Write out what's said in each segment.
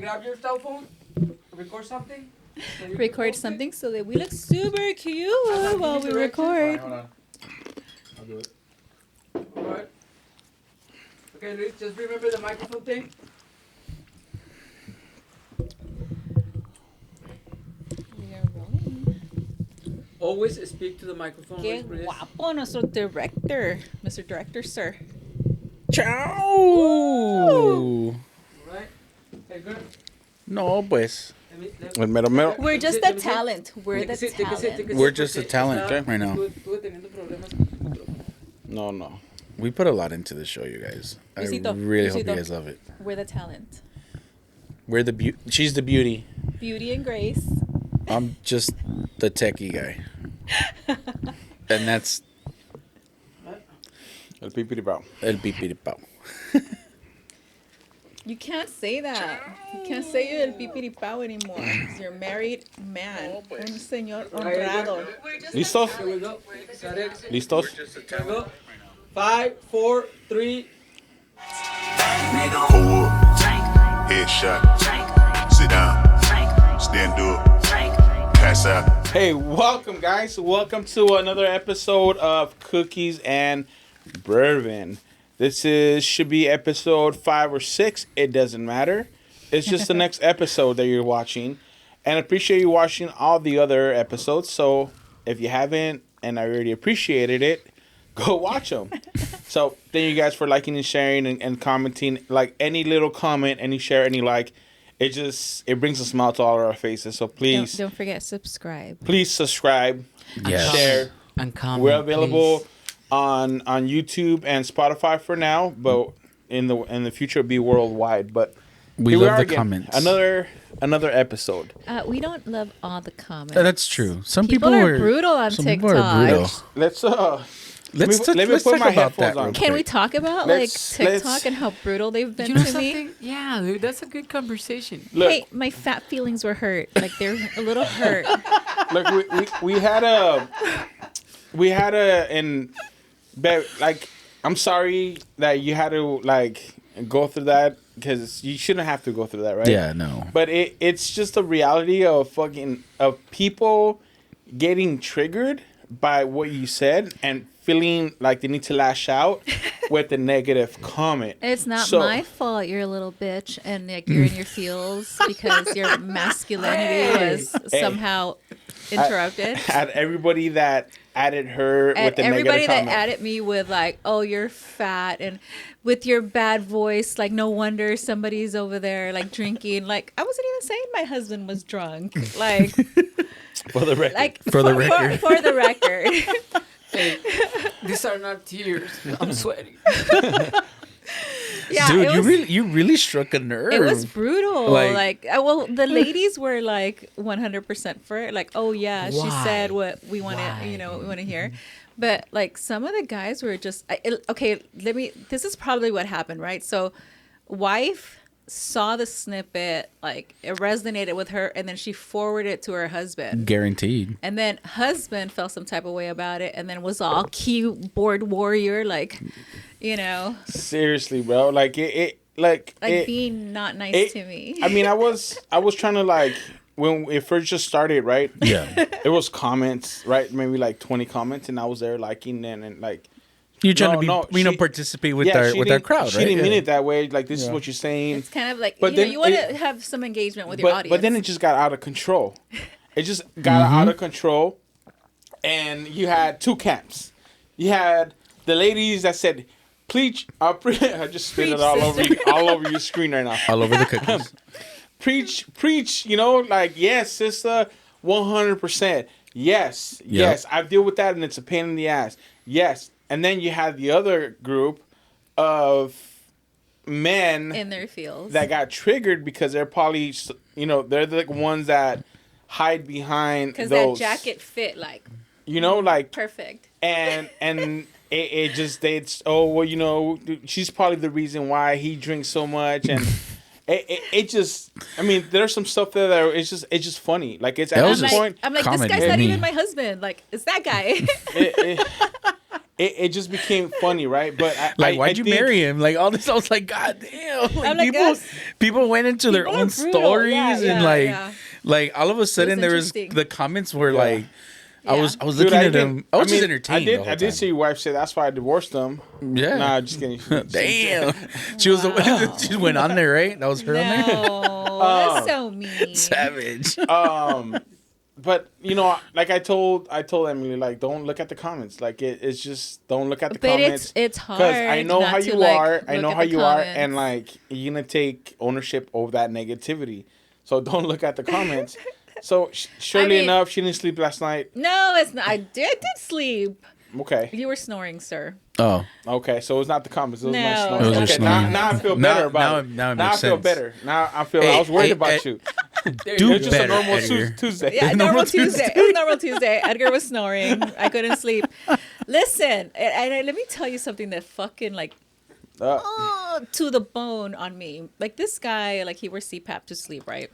grab your cell phone, record something. Record something so that we look super cute while we record. Hold on. I'll do it. Alright. Okay, Luis, just remember the microphone thing. We are rolling. Always speak to the microphone. Qué Luis, guapo nuestro director. Mr. Director, sir. Ciao. Alright. Edgar. No, pues. Let El mero mero. We're just the talent. We're the talent. We're just the talent right now. No. We put a lot into this show, you guys. I Luisito, really hope you Luisito. guys love it. We're the talent. We're the beauty. She's the beauty. Beauty and grace. I'm just the techie guy. And that's El pipiripao. el pipiripao. You can't say that. You can't say you're el pipiripao anymore. 'Cause you're a married man. Un señor honrado. ¿Listos? Here we go. Got it. ¿Listos? Here we go. 5, 4, 3. Pull up, headshot, sit down, stand up, pass out. Hey, welcome, guys. Welcome to another episode of Cookies and Bourbon. This should be episode 5 or 6. It doesn't matter. It's just the next episode that you're watching. And I appreciate you watching all the other episodes. So if you haven't, and I already appreciated it, go watch them. So thank you guys for liking and sharing and commenting. Like any little comment, any share, any like, it brings a smile to all of our faces. So please, Don't forget subscribe. please subscribe, Yes. share. And comment, We're available please. on YouTube and Spotify for now, but in the future it'll be worldwide. But We here love the again. comments. Another episode. We don't love all the comments. That's true. Some People people are were brutal on some TikTok. people are brutal. Let's Let's let me let's put talk my about headphones that. on. real Can we quick. talk about Let's- TikTok let's- and how brutal they've been You know to me? something? Yeah, dude, that's a good conversation. Look, Hey, my fat feelings were hurt. Like they're a little hurt. look, we had and like I'm sorry that you had to like go through that because you shouldn't have to go through that, right? Yeah, no. But it's just the reality of people getting triggered by what you said and feeling like they need to lash out with a negative comment. It's not So- my fault you're a little bitch and like you're in your feels because your masculinity was somehow interrupted. At everybody that added her with And the everybody negative that comment. added me with like, oh, you're fat and with your bad voice, like no wonder somebody's over there like drinking. Like I wasn't even saying my husband was drunk. Like For the record. like For the record. For the record. Hey, these are not tears. I'm sweating. Yeah, Dude, it was, you really struck a nerve. it was brutal. Like- Well, the ladies were like 100% for it. Like, oh yeah, she Why? said what we want to, Why? we want to hear. But like some of the guys were just okay. This is probably what happened, right? So, wife saw the snippet, like it resonated with her, and then she forwarded it to her husband. guaranteed. And then husband felt some type of way about it, and then was all keyboard warrior, like, Seriously, bro. Like being not nice to me. I mean, I was trying to like when it first just started, right? Yeah. It was comments, right? Maybe like 20 comments, and I was there liking and like. You're trying No, to be, she- participate with Yeah, our she with our didn't- crowd, She right? didn't mean Yeah. it that way. Like this is what you're saying. It's kind of like, But you then want it- to have some engagement with your audience. But then it just got out of control. It just got out of control, and you had two camps. You had the ladies that said, "Preach," I just spit Preach, it all sister. all over your screen right now. All over the cookies. Preach. Like yes, sister, 100%. Yes, Yep. yes. I deal with that, and it's a pain in the ass. Yes, and then you had the other group of men in their fields. that got triggered because they're probably, they're the ones that hide behind Because those. that jacket fit like like, perfect. and she's probably the reason why he drinks so much, and it just, I mean, there's some stuff there that it's just funny. Like it's at That this was point, I'm like, this comment guy's hit not me. even my husband. Like, it's that guy. it just became funny, right? But Why'd you marry him? Like all this, I was like, God damn! Like, I'm like, people went into their people own are brutal. stories Yeah. like all of a sudden there was interesting. the comments were like, I was Dude, looking at them. I was just entertained. I did see your wife say that's why I divorced them. Yeah. Nah, just kidding. Damn. She was the one. She went on there, right? That was her on there. No, that's so mean. Savage. But you know, like I told Emily, like don't look at the comments. Like it's just don't look at the comments. It's hard. Because I know not how to, you like, are. I look know at how the you are, comments. and like you're gonna take ownership over that negativity. So don't look at the comments. So surely enough, she didn't sleep last night. No, it's not. I did sleep. Okay. You were snoring, sir. Oh. Okay, so it's not the comments. It was my No. snoring. It was your Okay, snoring. now I feel better about it. Now it Now I makes feel sense. better. Now I feel. I was worried about you. Do It was just better, a normal Edgar. Tuesday. Yeah, Normal normal Tuesday. Tuesday. It was normal Tuesday. Edgar was snoring. I couldn't sleep. Listen, and let me tell you something that fucking like to the bone on me. Like this guy, like he wears CPAP to sleep, right?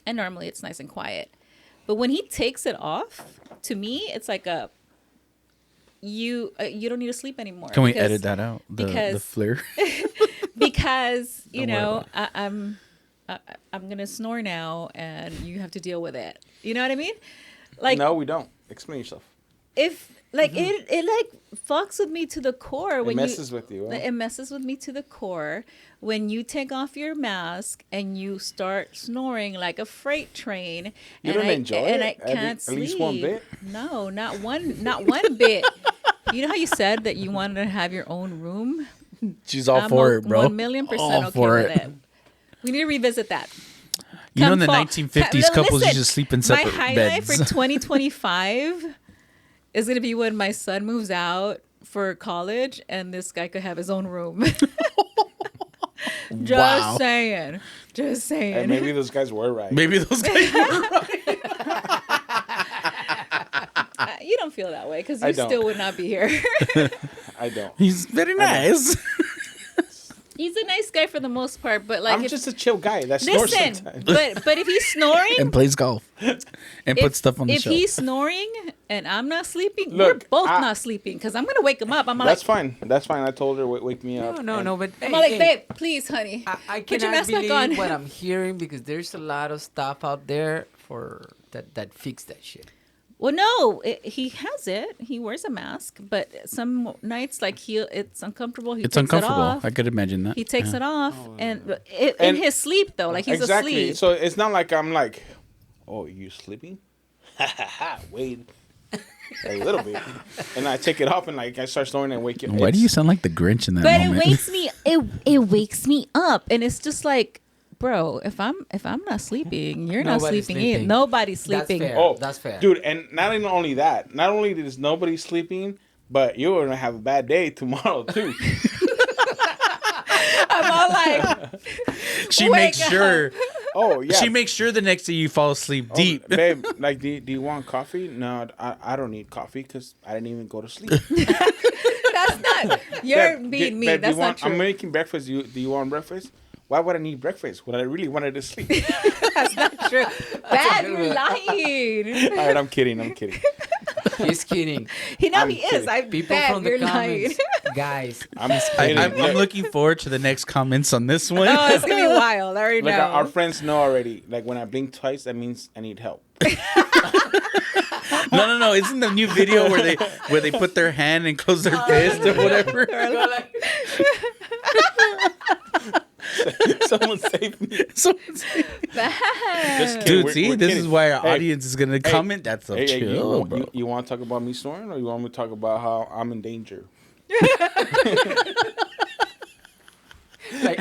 And normally it's nice and quiet, but when he takes it off, to me it's like a you don't need to sleep anymore. Can we because- edit that out? The because- flare. because you Don't worry know about I'm gonna snore now, and you have to deal with it. You know what I mean? Like No, we don't. Explain yourself. if like it like fucks with me to the core when It messes with you. Huh? It messes with me to the core when you take off your mask and you start snoring like a freight train. You and don't I, enjoy and it? I can't At sleep. least one bit? No, not one bit. You know how you said that you wanted to have your own room? She's all I'm for it, bro. 1,000,000% All okay for with it. We need to revisit that. You know, in the Come fall. 1950s, couples Listen, used to sleep in separate my beds. highlight for 2025 is going to be when my son moves out for college and this guy could have his own room. Just Wow. saying. Just saying. And maybe those guys were right. Maybe those guys were right. You don't feel that way because I you don't. still would not be here. I don't. He's very nice. He's a nice guy for the most part, but like I'm if, just a chill guy that snores listen, sometimes. but if he's snoring And plays golf. And puts stuff on the if shelf. he's snoring and I'm not sleeping, Look, we're both I- not sleeping because I'm gonna wake him up. I'm That's like, fine. That's fine. I told her, wake me up. No, and- but I'm hey, like, hey, babe, please, honey. I Put your cannot mask back believe on. what I'm hearing because there's a lot of stuff out there for that fix that shit. Well, no, he has it. He wears a mask, but some nights like it's uncomfortable. He It's takes uncomfortable. It off. I could imagine that. He takes it off, and in And- his sleep though, like he's exactly. asleep. So it's not like I'm like, oh, you sleeping? Wait. A little bit. And I take it off and like I start snoring and wake you. Why do you sound like the Grinch in that But moment? it wakes me up, and it's just like, bro, if I'm not sleeping, you're not Nobody's sleeping either. sleeping. Nobody's That's sleeping. fair. Oh, That's fair. dude. And not even only that. Not only is nobody sleeping, but you're gonna have a bad day tomorrow too. I'm all like, She Wake makes sure. up. Oh yeah. She makes sure the next day you fall asleep Oh, deep. babe. Like, do you want coffee? No, I don't need coffee because I didn't even go to sleep. that's not. You're Babe, being me. babe, That's not I'm true. making breakfast. Do you want breakfast? Why would I need breakfast when I really wanted to sleep? That's not true. Bad, good you're one. lying. All right, I'm kidding. He's kidding. He I'm is. kidding. I People bet from the you're lying. comments, guys. I'm I'm kidding. looking forward to the next comments on this one. Oh, it's gonna be wild. I already Like know. our friends know already. Like when I blink twice, that means I need help. No. Isn't the new video where they put their hand and close their fist or whatever? Someone save me. So, Bad. Just kidding. dude, We're see, this kidding. is why our Hey, audience is gonna comment. That's so Hey, chill, bro. you want to talk about me snoring, or you want me to talk about how I'm in danger? Like,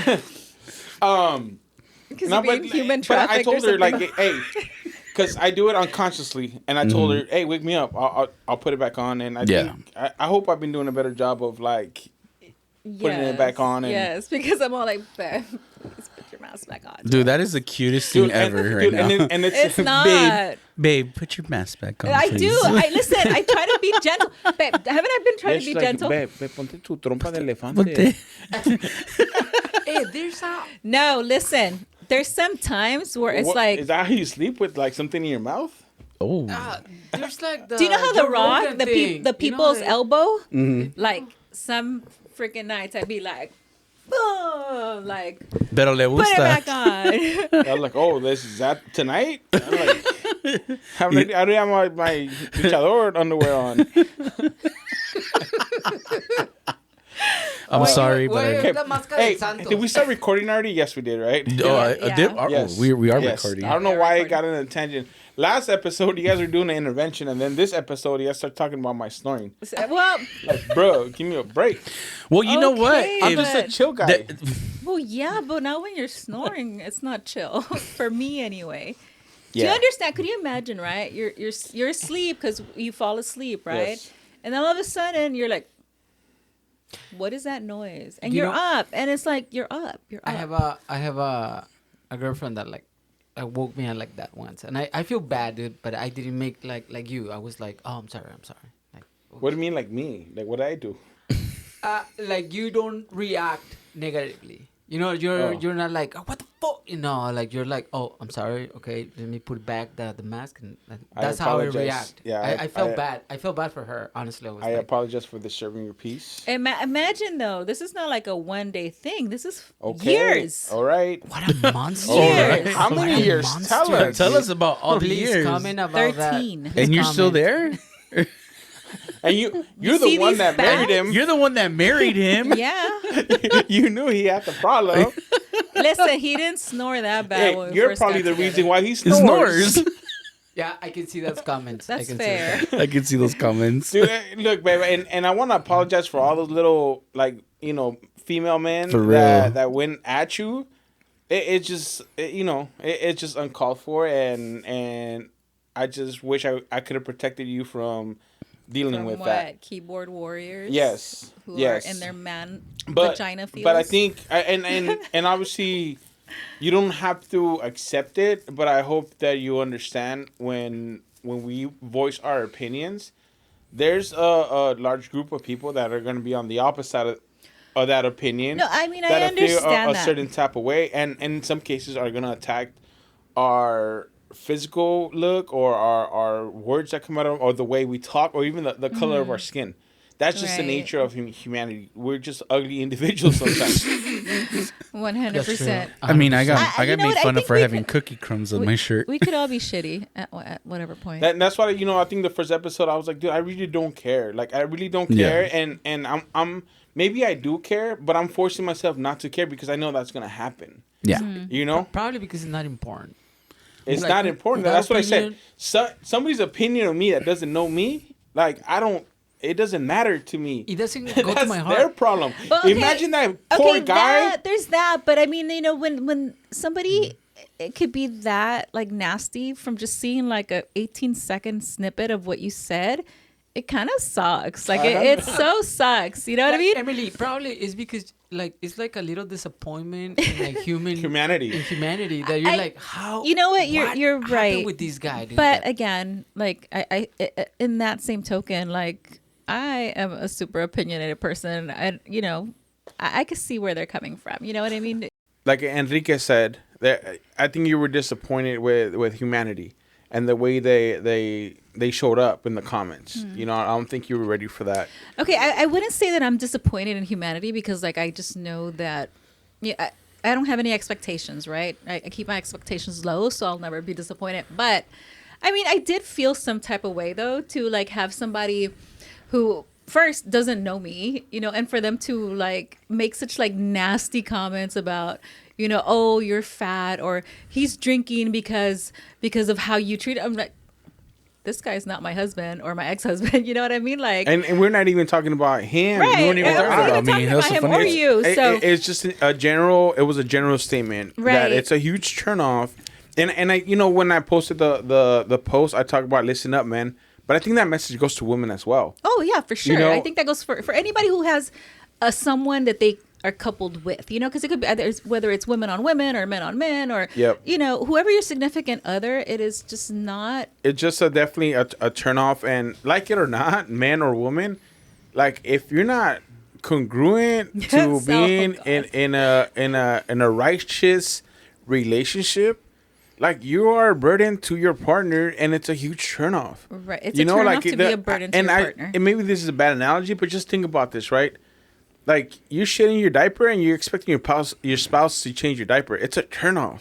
Because No, you're being human but trafficked I told or her like, something. hey, because I do it unconsciously, and I told her, hey, wake me up. I'll put it back on, and I think I hope I've been doing a better job of like putting it back on. And, yes, because I'm all like, babe, please put your mask back on. Dude, that is the cutest thing Dude, ever right now. and It's not. Babe, put your mask back on. I please. do. Listen. I try to be gentle. Babe, haven't I been trying to be gentle? Babe, ponte tu trompa de Ponte- elefante. hey, there's a No, listen. There's some times where it's What- like, is that how you sleep with like something in your mouth? Oh. There's like the. Do you know how Joe The Rock, Rogan the thing, the you know, people's like- elbow? Mm-hmm. Like some freaking nights, I'd be like, boom, like Pero le put it back gusta. on. I'm like, oh, is that tonight? I'm like, I don't have my luchador underwear on. I'm sorry, but Wait, I, the Máscara Hey, de Santos. did we start recording already? Yes, we did, right? oh, Yeah. dip? Yes. Oh, we are Yes. recording. I don't know Yeah, why recording. it got an attention. Last episode, you guys were doing an intervention, and then this episode, you guys start talking about my snoring. Well, Like, bro, give me a break. Well, you know what? Okay, I'm If- just a but- chill guy. that- well, yeah, but now when you're snoring, it's not chill for me anyway. Do you understand? Could you imagine, right? You're asleep because you fall asleep, right? Yes. And then all of a sudden you're like, what is that noise? And You you're know- up, and it's like you're up. You're up. I have a girlfriend that like woke me up like that once, and I feel bad, dude. But I didn't make like you. I was like, oh, I'm sorry. Like, What do you mean, like me? Like, what I do? like you don't react negatively. You know, you're not like, oh, what the fuck? You know, like you're like, oh, I'm sorry. Okay, let me put back the mask, and that's how I apologize. react. Yeah, I felt I- bad. I felt bad for her. Honestly, I was I like, apologize for disturbing your peace. Imagine though, this is not like a one day thing. This is Okay. years. All right. what a monster. Years. How What many a years? monster. Tell us. Tell us about all the Please years. comment about 13. that. And you're still Comment. there? And you're see the one these that married facts? him. You're the one that married him. Yeah. You knew he had the problem. Listen, he didn't snore that bad. Hey, when we you're first probably got the together. reason why he It snores. snores. Yeah, I can see those comments. I That's can fair. See that. I can see those comments. Dude, look, baby, and I want to apologize for all those little, like, female men For real. that went at you. It's just uncalled for, and I just wish I could have protected you from dealing From with what? that. Keyboard warriors? Yes, Who yes. are in their But vagina fields? but I think and obviously you don't have to accept it, but I hope that you understand when we voice our opinions, there's a large group of people that are going to be on the opposite of that opinion. No, I mean, I that feel understand a that. certain type of way, and in some cases are going to attack our physical look or our words that come out of, or the way we talk, or even the color of our skin. That's just the Right. nature of humanity. We're just ugly individuals sometimes. 100%. I mean, I I- got you know made what? I fun of think for we having could- cookie crumbs on my shirt. We could all be shitty at whatever point. That's why I think the first episode I was like, dude, I really don't care. Like, I really don't Yeah. care, and I'm maybe I do care, but I'm forcing myself not to care because I know that's gonna happen. Yeah. Mm-hmm. You know, Probably because it's not important. it's Like, not important. that That's what I opinion- said. Somebody's opinion of me that doesn't know me, like it doesn't matter to me. It doesn't go to That's my their heart. problem. Well, okay, Imagine that poor guy. There's that, but I mean, when somebody, it could be that like nasty from just seeing like a 18-second snippet of what you said. It kind of sucks. Like it so sucks. You know what I mean? Emily, probably it's because like it's like a little disappointment in like Humanity. in humanity that you're I- like, how? You know what? You're happened right with this guy. Dude, But that- again, like I in that same token, like I am a super opinionated person, and I could see where they're coming from. You know what I mean? Like Enrique said, I think you were disappointed with humanity and the way they showed up in the comments. I don't think you were ready for that. Okay, I wouldn't say that I'm disappointed in humanity because like I just know that I don't have any expectations, right? I keep my expectations low, so I'll never be disappointed. But I mean, I did feel some type of way though to like have somebody who first doesn't know me, and for them to like make such like nasty comments about, oh, you're fat, or he's drinking because of how you treat him. I'm like, this guy's not my husband or my ex-husband. You know what I mean? Like, And we're not even talking about him. right? We weren't even I'm talking not about even me. talking That's about the him funny- or you. So it's just a general. It was a general statement that Right. it's a huge turnoff. And I, when I posted the post, I talked about listen up, man. But I think that message goes to women as well. oh yeah, for sure. know- I think that goes for anybody who has someone that they are coupled with, because it could be whether it's women on women or men on men or Yep. whoever your significant other. It is just not. It's just definitely a turnoff, and like it or not, man or woman, like if you're not congruent to So, being God. in a righteous relationship, like you are a burden to your partner, and it's a huge turnoff. Right. It's a turnoff to be a burden to your partner. And maybe this is a bad analogy, but just think about this, right? Like you're shitting your diaper, and you're expecting your spouse to change your diaper. It's a turnoff.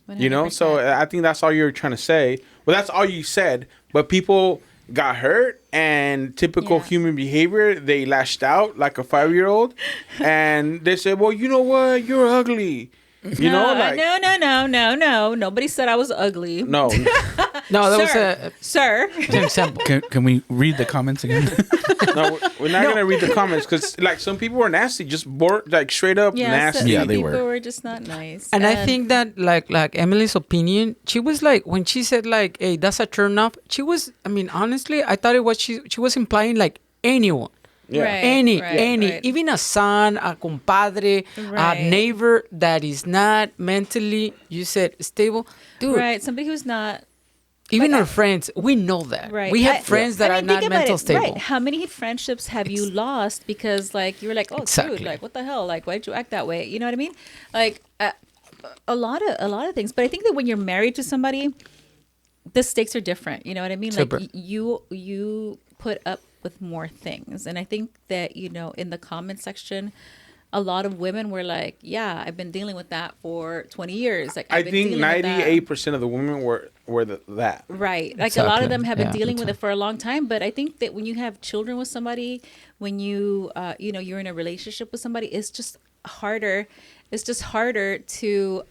100%. So I think that's all you're trying to say. Well, that's all you said, but people got hurt, and typical human behavior, they lashed out like a 5-year-old, and they said, well, you know what, you're ugly. No. Nobody said I was ugly. No, that was a sir. an example. Can we read the comments again? no, we're not gonna read the comments because like some people were nasty, just like straight up nasty. Yeah, they people were. were just not nice. And I think that like Emily's opinion, she was like, when she said like, hey, that's a turn off, she was, I mean, honestly, I thought it was, she was implying like anyone. Yeah. Right, Any, right. even a son, a compadre, Right. a neighbor that is not mentally, you said, stable. Dude, Right. Somebody who's not. even our friends, we know that. Right. We have friends that are think not about mental it. stable. Right. How many friendships have you lost because like you were like, oh, Exactly. dude, like what the hell? Like why did you act that way? You know what I mean? Like a lot of things. But I think that when you're married to somebody, the stakes are different. You know what I mean? Super. Like you put up with more things, and I think that in the comment section, a lot of women were like, yeah, I've been dealing with that for 20 years. Like I I've been think dealing with that. 98% of the women were that. Right. Like a lot of Exactly. them have been Yeah, dealing me with too. it for a long time. But I think that when you have children with somebody, when you, you're in a relationship with somebody, it's just harder. It's just harder to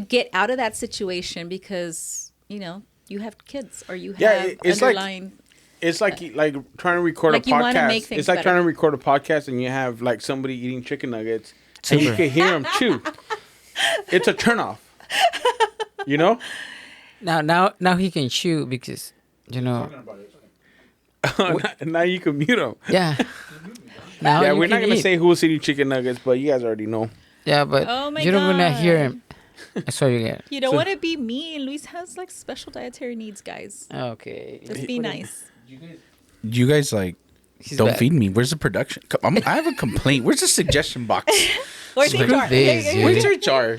get out of that situation because, you have kids or you have it's underlying. It's like trying to record Like a you wanna podcast. make things It's like better. trying to record a podcast and you have like somebody eating chicken nuggets and you can hear them chew. It's a turnoff. You know? Now he can chew because, Now you can mute them. yeah. Now Yeah, you we're not can gonna eat. say who's eating chicken nuggets, but you guys already know. Yeah, but Oh my you don't want to God. hear him. That's all you get. You don't want to be mean. Luis has like special dietary needs, guys. Okay. Just be nice. You guys like He's don't back. feed me. Where's the production? I have a complaint. Where's the suggestion box? Where's Screw HR? this, dude. Where's HR?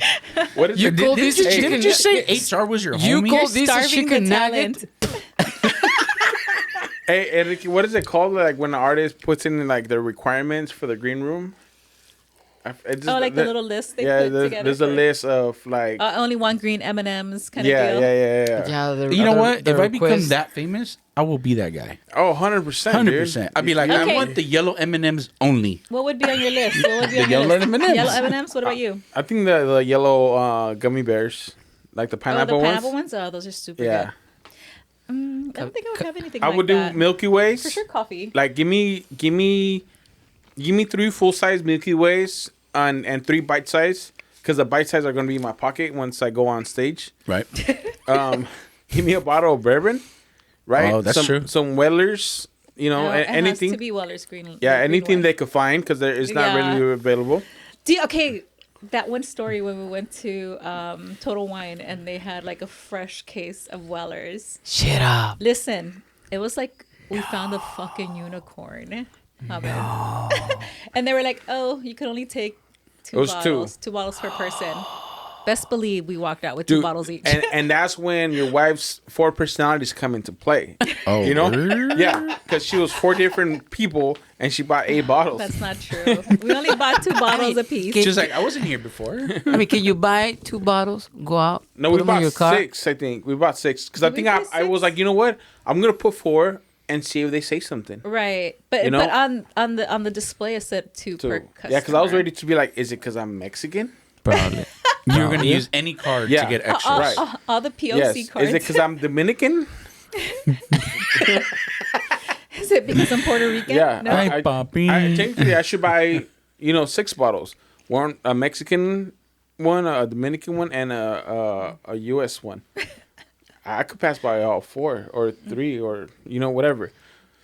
What is You it? call this a chicken Didn't you say nugget? HR was your You homie? call this a Starving chicken the nugget? talent. Hey, Eric, what is it called? Like when the artist puts in like the requirements for the green room? It's just Like the little list they put together. there's a for- list of like only one green M&Ms kind yeah, of deal. yeah. Yeah, You know what? If I become that famous, I will be that guy. Oh, 100%. 100%. I'd be like, Okay. I want the yellow M&Ms only. What would be on your list? What would be The on your yellow list? M&Ms. Yellow M&Ms. What about you? I think the yellow gummy bears, like the pineapple, the pineapple ones. ones? Oh, those are super Yeah, good. I don't think I would have anything I like would that. do Milky Ways. For sure, coffee. Like give me 3 full size Milky Ways and 3 bite size, because the bite size are gonna be in my pocket once I go on stage. Right? Give me a bottle of bourbon, right? Oh, that's true. Some Wellers, It anything. has to be Weller's green. Yeah, green anything wine. they could find because it's not Yeah. readily available. Okay, that one story when we went to Total Wine and they had like a fresh case of Weller's. Shut up. Listen, it was like we found a fucking unicorn. And they were like, "Oh, you can only take It was bottles, 2 bottles per person." Best believe we walked out with 2 Dude, bottles each. and that's when your wife's 4 personalities come into play. Oh, You know? word? Yeah, because she was 4 different people and she bought 8 bottles. That's not true. We only bought 2 bottles a piece. She's like, I wasn't here before. I mean, can you buy 2 bottles, go out, No, put we them in bought your car? 6, I think. We bought 6. Because I Did we think buy I was 6? like, you know what? I'm going to put 4 and see if they say something. Right, but You know? but on the display it said 2 per customer. Yeah, because I was ready to be like, is it because I'm Mexican? Probably. You're going to use any card Yeah. to get extras. Right. all the POC Yes. cards. Is it because I'm Dominican? Is it because I'm Puerto Rican? Yeah. No. Hi, Papi. Technically, I should buy, 6 bottles. One, a Mexican one, a Dominican one, and a U.S. one. I could pass by all 4 or 3 or, whatever.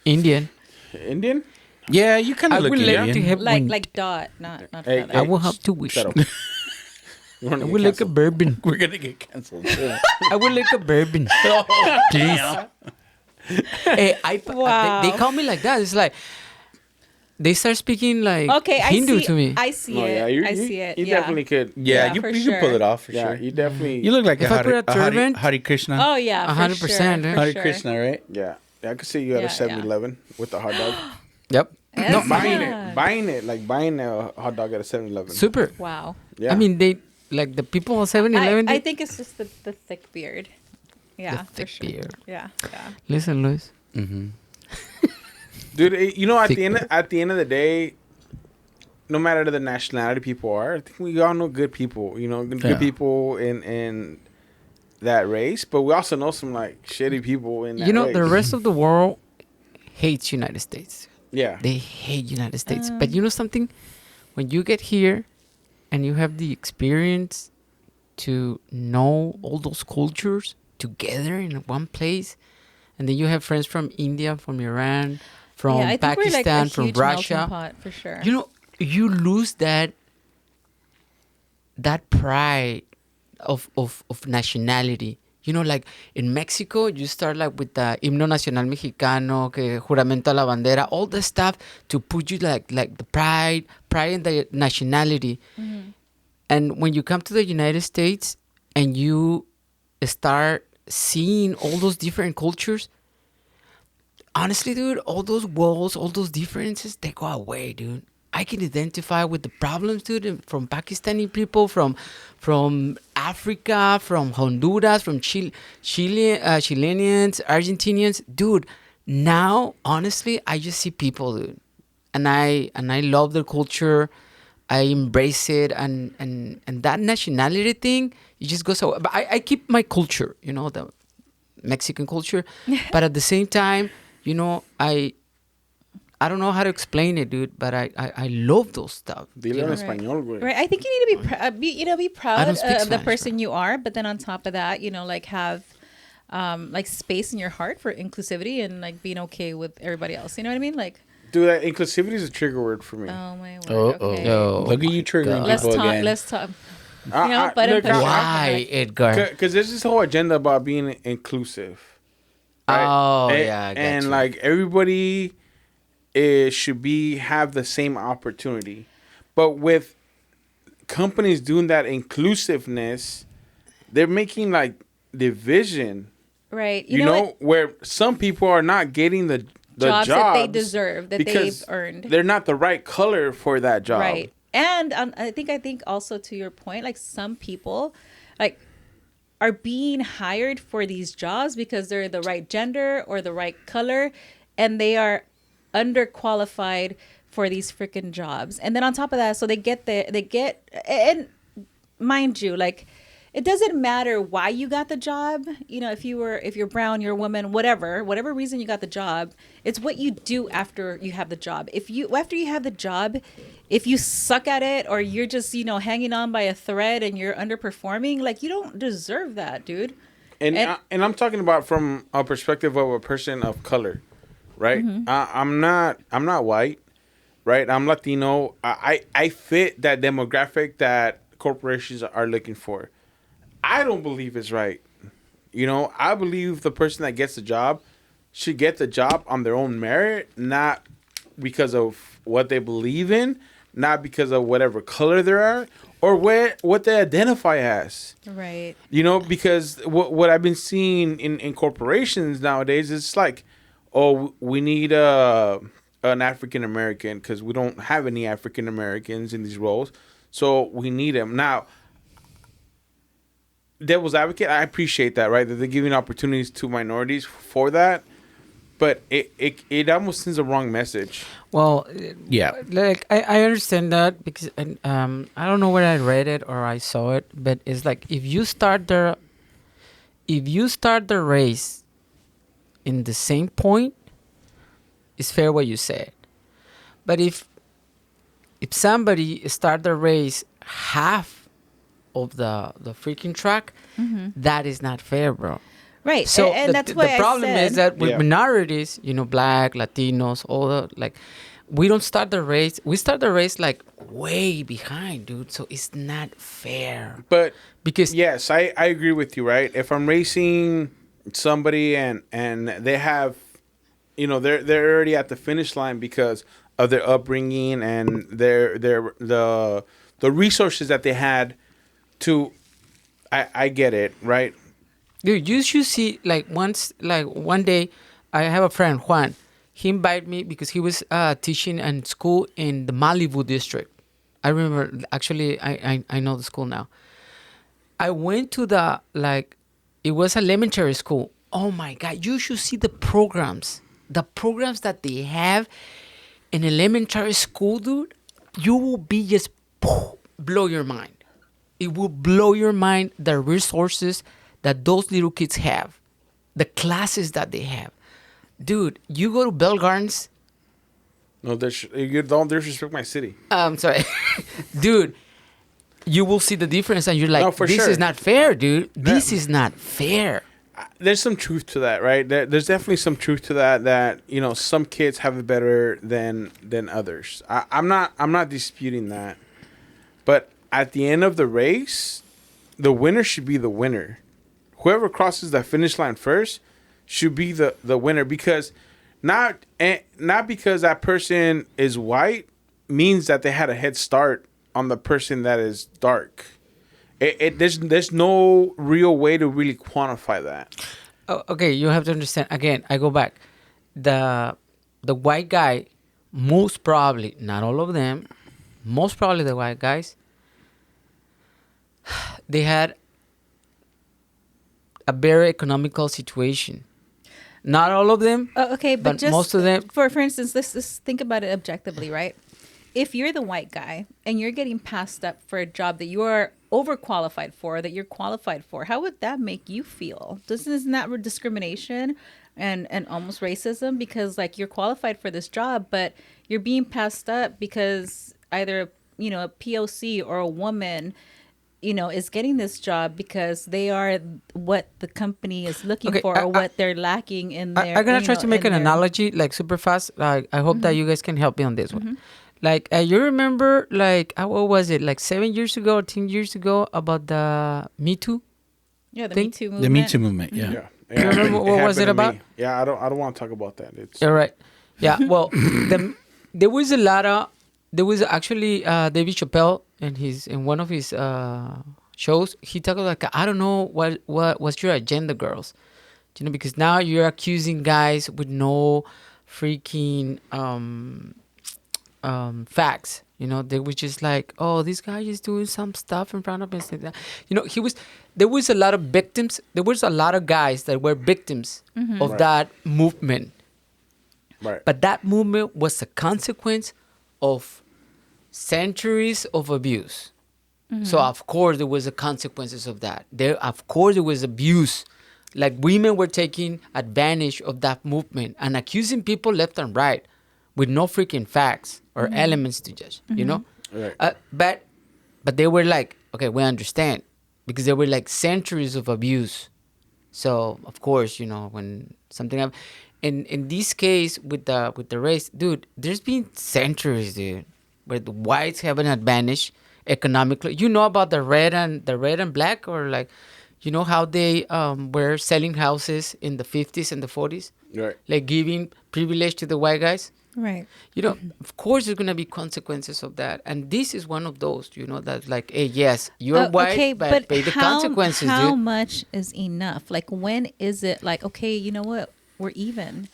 Indian. Indian? Yeah, you kind I of look would like to Indian. have like one. like dot, not Hey, feather. I will have to wish. Shut up. We're I gonna would get like a canceled. bourbon. We're going to get canceled. I would like a bourbon. Damn. Hey, Wow. they call me like that. It's like, they start speaking like Okay, Hindu to me. I see No, it. yeah, I see it. You yeah. definitely could. Yeah, Yeah, you for can pull sure. it off for Yeah, sure. you definitely. You look like If a I put a turban- Hare Krishna. Oh yeah, 100%, For Hare sure. Krishna, right? Yeah, I could see you at Yeah, a 7-Eleven with a hot dog. Yep. No, buying a hot dog at a 7-Eleven. Super. Wow. Yeah. I mean, they like the people at 7-Eleven. I think it's just the thick beard. Yeah, the thick for sure. beard. Yeah. Listen, Luis. Dude, you know, at Thick the end of the day, no matter the nationality people are, I think we all know good people. You know, good people in that race, but we also know some like shitty people in that You know, race. the rest of the world hates United States. Yeah. They hate United States. But you know something? When you get here and you have the experience to know all those cultures together in one place, and then you have friends from India, from Iran, from I think we're like a Pakistan, from huge melting Russia. pot, for sure. You know, you lose that pride of nationality. You know, like in Mexico, you start like with the himno nacional mexicano, que juramento a la bandera, all the stuff to put you like the pride in the nationality. And when you come to the United States and you start seeing all those different cultures, honestly, dude, all those walls, all those differences, they go away, dude. I can identify with the problems, dude, from Pakistani people, from Africa, from Honduras, from Chileans, Argentinians, dude. Now, honestly, I just see people, dude, and I love their culture. I embrace it, and that nationality thing, it just goes away. But I keep my culture, you know, the Mexican culture, but at the same time, you know, I don't know how to explain it, dude, but I love those stuff. Dile en español, güey. Right. I think you need to be proud don't of speak the Spanish, person you are, but then on top of that, you know, like have like space in your heart for inclusivity and like being okay with everybody else. You know what I mean? Like, Dude, that inclusivity is a trigger word for me. oh my word. Uh-oh. Okay. Yo, Look at you triggering Let's people talk. again. Let's talk. I- but look, why, Edgar? Because there's this whole agenda about being inclusive. Oh, and, yeah, I got and you. like everybody should have the same opportunity, but with companies doing that inclusiveness, they're making like division. Right. You know, what? where some people are not getting the Jobs that they deserve, that because they've earned. They're not the right color for that job. Right. And I think also to your point, like some people like are being hired for these jobs because they're the right gender or the right color, and they are underqualified for these freaking jobs. And then on top of that, so they get and mind you, like it doesn't matter why you got the job. You know, if you're brown, you're a woman, whatever reason you got the job, it's what you do after you have the job. After you have the job, if you suck at it or you're just, you know, hanging on by a thread and you're underperforming, like you don't deserve that, dude. And I'm talking about from a perspective of a person of color, right? I'm not white, right? I'm Latino. I fit that demographic that corporations are looking for. I don't believe it's right. You know, I believe the person that gets the job should get the job on their own merit, not because of what they believe in, not because of whatever color they are or what they identify as. Right. You know, because what I've been seeing in corporations nowadays is like, oh, we need an African American because we don't have any African Americans in these roles, so we need them now. Devil's advocate, I appreciate that, right? That they're giving opportunities to minorities for that, but it almost sends a wrong message. Well, Yeah. like I understand that because I don't know where I read it or I saw it, but it's like if you start the race in the same point, it's fair what you said. But if somebody start the race half of the freaking track, that is not fair, bro. Right. So and that's why the problem I said, is that with Yeah. minorities, you know, Black, Latinos, all the like, we don't start the race. We start the race like way behind, dude. So it's not fair. But Because yes, I agree with you, right? If I'm racing somebody and they have, you know, they're already at the finish line because of their upbringing and the resources that they had to. I get it, right? Dude, you should see one day, I have a friend Juan. He invited me because he was teaching in school in the Malibu district. I remember, actually, I know the school now. I went to it was elementary school. Oh my God, you should see the programs that they have in elementary school, dude. You will be just blow your mind. It will blow your mind, the resources that those little kids have, the classes that they have. Dude, you go to Bell Gardens. No, you don't disrespect my city. I'm sorry. Dude, you will see the difference and you're like, No, for this sure. is not fair, dude. This is not fair. There's some truth to that, right? There's definitely some truth to that some kids have it better than others. I'm not disputing that. But at the end of the race, the winner should be the winner. Whoever crosses the finish line first should be the winner, because not because that person is white means that they had a head start on the person that is dark. There's no real way to really quantify that. Oh, okay, you have to understand. Again, I go back. The white guy, most probably, not all of them, most probably the white guys, they had a very economical situation. Not all of them. Okay, but just most of them. For instance, let's think about it objectively, right? If you're the white guy and you're getting passed up for a job that you are overqualified for, that you're qualified for, how would that make you feel? Isn't that discrimination and almost racism? Because like you're qualified for this job, but you're being passed up because either a POC or a woman is getting this job because they are what the company is looking for, or what they're lacking in their. I'm gonna try to make an analogy like super fast. I hope that you guys can help me on this one. Like you remember, what was it, like 7 years ago or 10 years ago, about the Me Too? Yeah, the thing? Me Too movement. The Me Too movement, yeah. Yeah. You remember what was it about? Yeah, I don't want to talk about that. It's All right. Yeah. Well, there was actually David Chappelle in one of his shows. He talked like, I don't know what's your agenda, girls. Because now you're accusing guys with no freaking facts. They were just like, oh, this guy is doing some stuff in front of us. There was a lot of victims. There was a lot of guys that were victims of Right. that movement. right. But that movement was a consequence of centuries of abuse. So of course there was the consequences of that. Of course there was abuse. Like women were taking advantage of that movement and accusing people left and right with no freaking facts or elements to judge. Right. But they were like, okay, we understand, because there were like centuries of abuse. So of course, when something happened, in this case with the race, dude, there's been centuries, dude, where the whites have an advantage economically. About the red and black, or like, how they were selling houses in the 50s and the 40s, Right. like giving privilege to the white guys. Right. Of course there's gonna be consequences of that, and this is one of those. That's like, hey, yes, you're white, okay, but pay the consequences, how dude. much is enough? Like, when is it like, okay, you know what, we're even?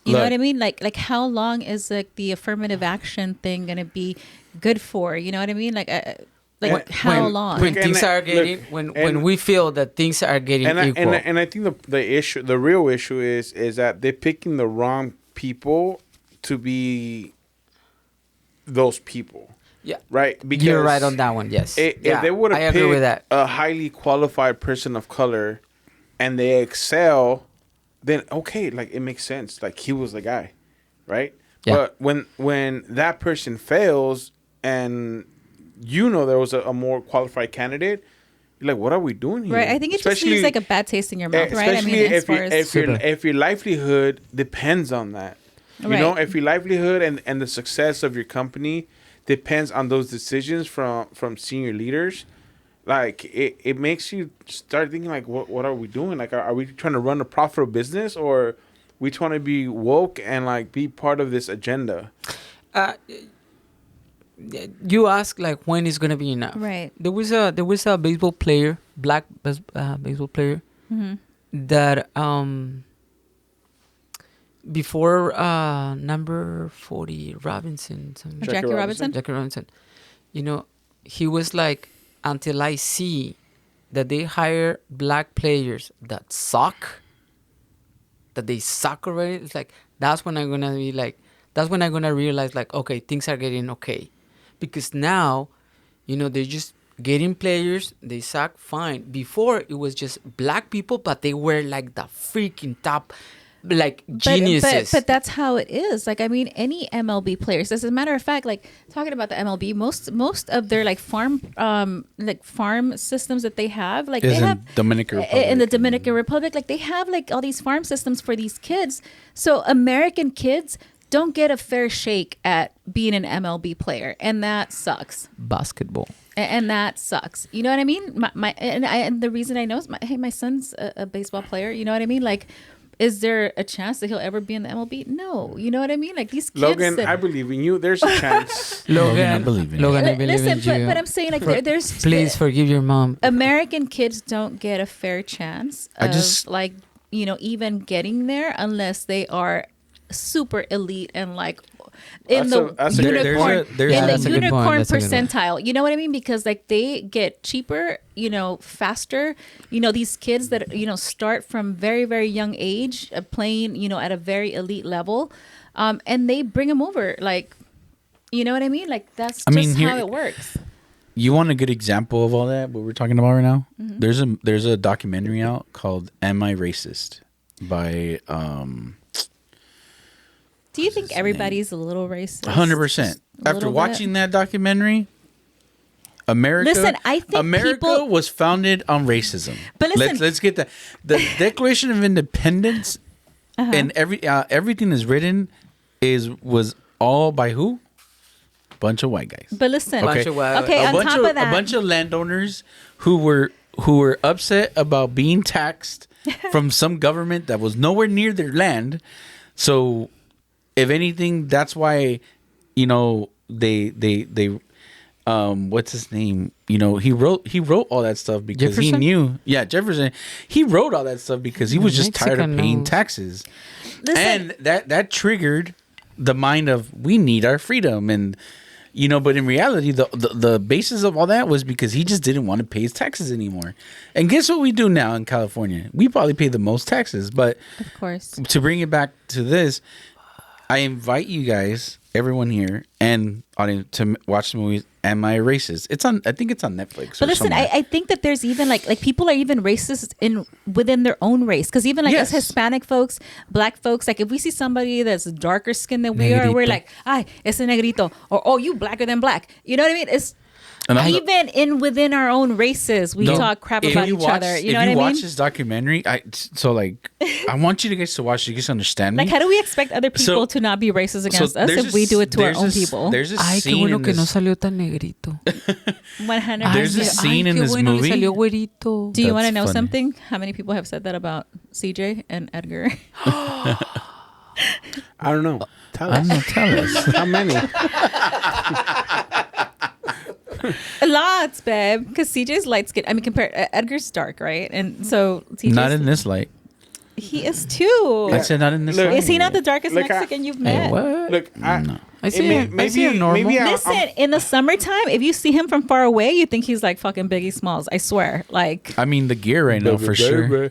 You Look. know what I mean? Like how long is the affirmative action thing gonna be good for? You know what I mean? Like how long? When And things I- are getting, look, when we feel that things are getting equal. And I think the real issue is that they're picking the wrong people to be those people. Yeah, Right. Because you're right on that one. Yes, If they would I have agree with picked that. a highly qualified person of color and they excel, then okay, like it makes sense. Like he was the guy, right? Yeah. But when that person fails and there was a more qualified candidate, you're like, what are we doing here? Right. I think it just leaves like a bad taste in your mouth, right? I mean, as far as if your livelihood depends on that. Right. If your livelihood and the success of your company depends on those decisions from senior leaders, like it makes you start thinking like, what are we doing? Like, are we trying to run a profitable business, or we trying to be woke and like be part of this agenda? You ask like when is gonna be enough. Right. There was a baseball player, baseball player that before number 40 Robinson, Jackie Robinson. Jackie Robinson, he was like, until I see that they hire black players that suck, that they suck already, it's like that's when I'm gonna realize like, okay, things are getting okay. Because now, they're just getting players, they suck, fine. Before it was just black people, but they were like the freaking top, like geniuses. But that's how it is. Like, I mean, any MLB players. As a matter of fact, like talking about the MLB, most of their farm systems that they have, like Is they in have Dominican Republic. in the Dominican Republic, like they have like all these farm systems for these kids. So American kids don't get a fair shake at being an MLB player, and that sucks. Basketball. And that sucks. You know what I mean? And the reason I know is my son's a baseball player. You know what I mean? Like, is there a chance that he'll ever be in the MLB? No. You know what I mean? Like these kids. Logan, I believe in you. There's a chance. Logan, I believe in you. Logan, I believe Listen, in you. but I'm saying like there's Please forgive your mom. American kids don't get a fair chance of even getting there unless they are super elite and like in That's a the great unicorn point. in That's the a good point. unicorn That's a good one. percentile. You know what I mean? Because like they get cheaper, faster. These kids that start from very, very young age playing at a very elite level, and they bring them over. Like, you know what I mean? Like that's just how it works. You want a good example of all that? What we're talking about right now? There's a documentary out called "Am I Racist?" by Do you think everybody's a little racist? 100%. After watching that documentary, America. Listen, I think America people- was founded on racism. But listen- let's get that. The Declaration of Independence and everything is written was all by who? Bunch of white guys. But listen, Bunch of white- okay. On top of that, a bunch of landowners who were upset about being taxed from some government that was nowhere near their land. So, if anything, that's why, they what's his name? He wrote all that stuff because Jefferson? he knew. Yeah, Jefferson. He wrote all that stuff because he was just tired of paying Mexicanos. taxes, listen, and that triggered the mind of we need our freedom, and but in reality, the basis of all that was because he just didn't want to pay his taxes anymore. And guess what we do now in California? We probably pay the most taxes, but of course. to bring it back to this, I invite you guys, everyone here, and audience, to watch the movie "Am I Racist?" I think it's on Netflix. But listen, I think that there's even like people are even racist within their own race. Because even like us Hispanic folks, black folks, like if we see somebody that's darker skinned than we are, we're like, "Ay, ese negrito," or "Oh, you blacker than black." You know what I mean? It's even within our own races, we talk crap about each other. You know what I mean? If you watch this documentary, I want you guys to watch it. You guys understand me. Like, how do we expect other people to not be racist against us if we do it to our own people? There's a Ay, qué scene bueno in que no this. salió tan negrito. 100%. There's a scene in qué this bueno que movie. salió güerito. Do you want to That's know funny. something? How many people have said that about CJ and Edgar? I don't know. Tell I us. don't know. Tell us. How many? Lots, babe. Because CJ's light skin. I mean, Edgar's dark, right? And so CJ's Not in this light. He is too. I said not in this Look, light. Is he not the darkest Like, Mexican you've Hey, met? what? Look, No. I see him normal. Listen, in the summertime, if you see him from far away, you think he's like fucking Biggie Smalls. I swear. Like, I mean, the gear right now for sure.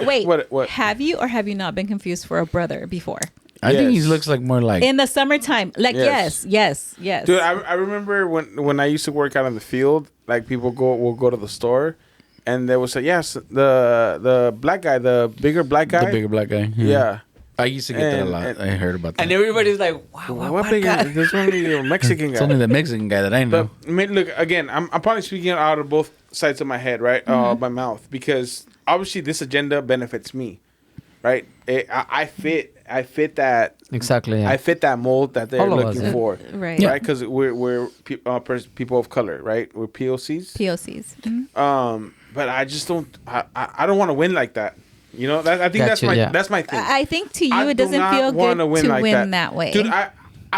wait, What? have you or have you not been confused for a brother before? I think he Yes. looks like more like. In the summertime, like Yes. yes. Dude, I remember when I used to work out in the field, like people will go to the store, and they would say, yes, the black guy, the bigger black guy. the bigger black guy. Yeah. I used to get that a And- lot. and- I heard about that. And everybody's like, wow, What bigger? There's only a Mexican It's only guy. the Mexican guy that I know. But look, again, I'm probably speaking out of both sides of my head, right? My mouth, because obviously this agenda benefits me, right? I fit that. exactly. Yeah. I fit that mold that they're All of us, looking yeah. for, Right. right? Because we're people of color, right? We're POCs. POCs. Mhm. But I just don't. I don't want to win like that. You know, I think Gotcha, yeah. that's my thing. I think to you I it do doesn't not feel good wanna win to like win that way. dude. I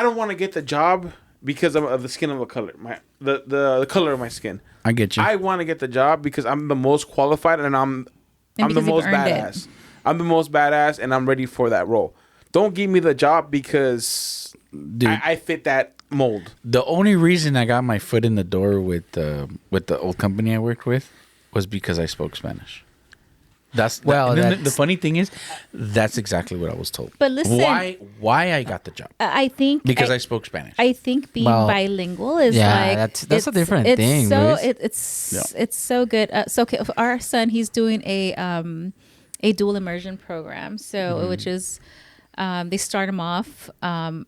don't want to get the job because of the skin of a color. The color of my skin. I get you. I want to get the job because I'm the most qualified and I'm the because you've most earned it. badass. I'm the most badass and I'm ready for that role. Don't give me the job because Dude. I fit that mold. The only reason I got my foot in the door with the old company I worked with was because I spoke Spanish. The funny thing is, that's exactly what I was told. But listen, why I got the job? I think Because I spoke Spanish. I think being bilingual is that's a different it's thing. So Luis. it's so good. So okay, our son, he's doing a dual immersion program. So which is they start him off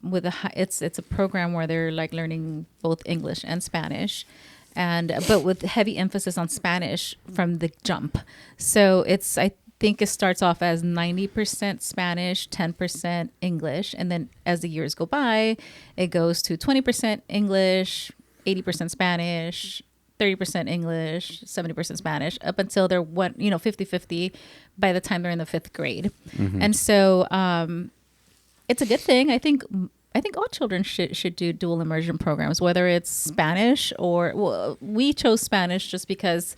with it's a program where they're like learning both English and Spanish. But with heavy emphasis on Spanish from the jump. So I think it starts off as 90% Spanish, 10% English. And then as the years go by, it goes to 20% English, 80% Spanish, 30% English, 70% Spanish, up until they're 50-50 by the time they're in the 5th grade. And so it's a good thing. I think all children should do dual immersion programs, whether it's Spanish or we chose Spanish just because,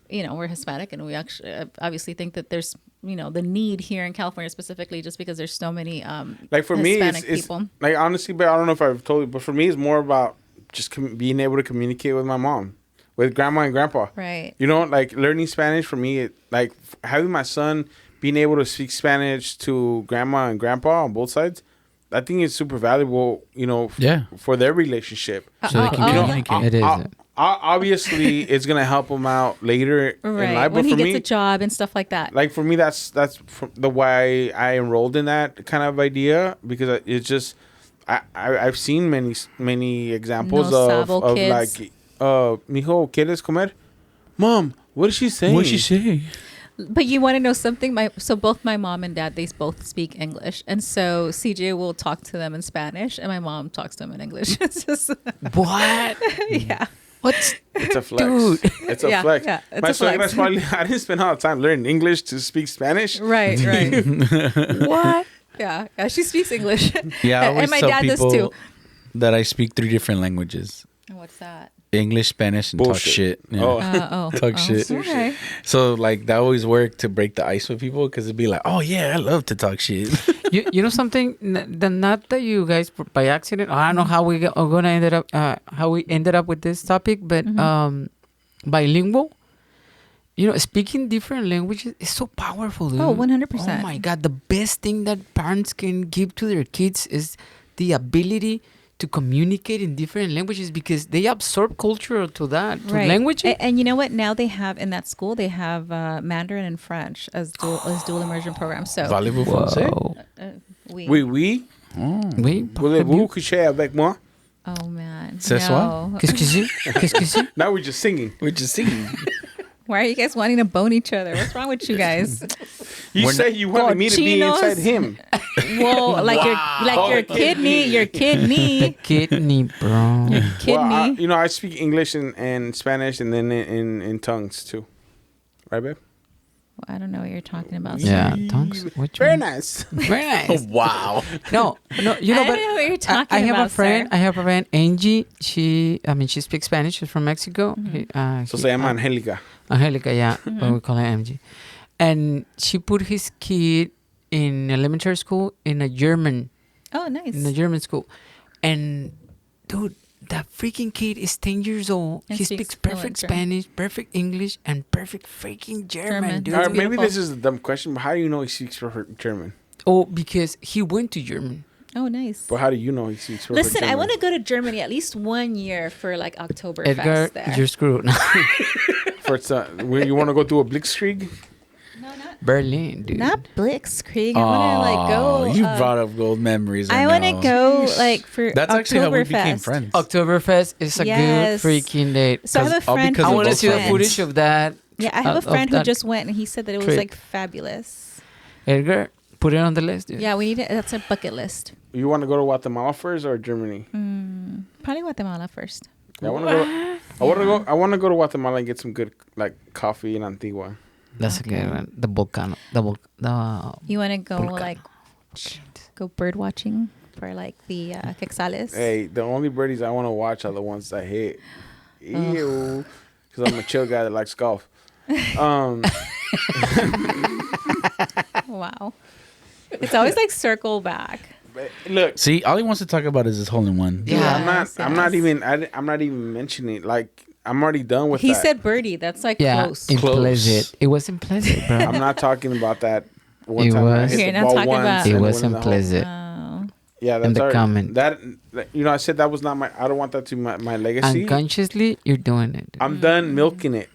we're Hispanic and we actually obviously think that there's, the need here in California specifically just because there's so many like for Hispanic me, it's people. like honestly, but I don't know if I've told you, but for me, it's more about just being able to communicate with my mom, with grandma and grandpa. Right. Like learning Spanish for me, like having my son being able to speak Spanish to grandma and grandpa on both sides. I think it's super valuable, for their relationship. So they can communicate. It is. Obviously, it's gonna help them out later in Right. life. When But he for gets me, a job and stuff like that. like for me, that's the why I enrolled in that kind of idea because it's just I've seen many examples No of sabo kids. like, mijo, ¿quieres comer? Mom, what is she saying? What'd she say? But you want to know something? So both my mom and dad, they both speak English. And so CJ will talk to them in Spanish and my mom talks to them in English. It's just, What? yeah. What's It's a flex. Dude. It's a Yeah, flex. yeah, it's My a son, flex. I didn't spend all the time learning English to speak Spanish. Right. what? Yeah. She speaks English. Yeah, I always and my tell dad does people too. that I speak 3 different languages. What's that? English, Spanish, and talk Bullshit. shit. Yeah. Oh. Talk shit. Okay. So like that always worked to break the ice with people because it'd be like, oh yeah, I love to talk shit. You know something? Not that you guys by accident. I don't know how we are gonna ended up with this topic, but bilingual. Speaking different languages is so powerful, dude. Oh, 100%. Oh my God, the best thing that parents can give to their kids is the ability to communicate in different languages because they absorb culture to that language. And you know what? Now they have in that school they have Mandarin and French as dual immersion programs. So Parlez-vous français? we. Oui. Oui. Voulez-vous coucher avec moi? Oh man. Ce soir? No. Qu'est-ce que c'est? Now we're just singing. We're just singing. Why are you guys wanting to bone each other? What's wrong with you guys? You say you wanted me to be Cochinos. inside him. Whoa, your kidney, your kidney, Kidney, bro. your kidney. Well, I speak English and Spanish and then in tongues too. Right, babe? I don't know what you're talking about. Yeah, tongues. Very nice. Very nice. Wow. No, I don't know what you're talking I have about, a friend. sir. I have a friend, Angie. She speaks Spanish. She's from Mexico. So se llama Angélica. Angelica, yeah, but we call her MG. And she put his kid in elementary school in a German school. And dude, that freaking kid is 10 years old. And He speaks speaks perfect fluent German. Spanish, perfect English, and perfect freaking German, dude. That's Maybe beautiful. this is a dumb question, but how do you know he speaks perfect German? Oh, because he went to German. Oh, nice. But how do you know he speaks perfect Listen, German? I want to go to Germany at least 1 year for like Oktoberfest Edgar, there. you're screwed. You want to go do a blitzkrieg? No, not Berlin, dude. not Blitzkrieg. I want to go. You brought up gold memories. I want to go like for That's actually how we became Oktoberfest. friends. Oktoberfest is a Yes. good freaking date. So I have a 'Cause- all friend. because I who of want to both see the went. footage of that. Yeah, I have a of friend who that just went and he said that it was trip. like fabulous. Edgar, put it on the list, dude. Yeah, we need it. That's a bucket list. You want to go to Guatemala first or Germany? Probably Guatemala first. Yeah, I want to go. I want to go to Guatemala and get some good like coffee in Antigua. That's a good one. The volcano. The You want to go Volcano. like go bird watching for like the quetzales? Hey, the only birdies I want to watch are the ones that hit. Ew. Because I'm a chill guy that likes golf. Wow. It's always like circle back. But look, See, all he wants to talk about is his hole in one. dude, Yeah. I'm not even mentioning. Like, I'm already done with He that. said birdie. That's like yeah, close. implicit. It was implicit, bro. I'm not talking about that. One It time I was- hit You're the not ball talking once about- and It went was in the hole. implicit. Oh. Yeah, that's the already- comment. That I said that was not my. I don't want that to be my legacy. Unconsciously, you're doing it. I'm done milking it.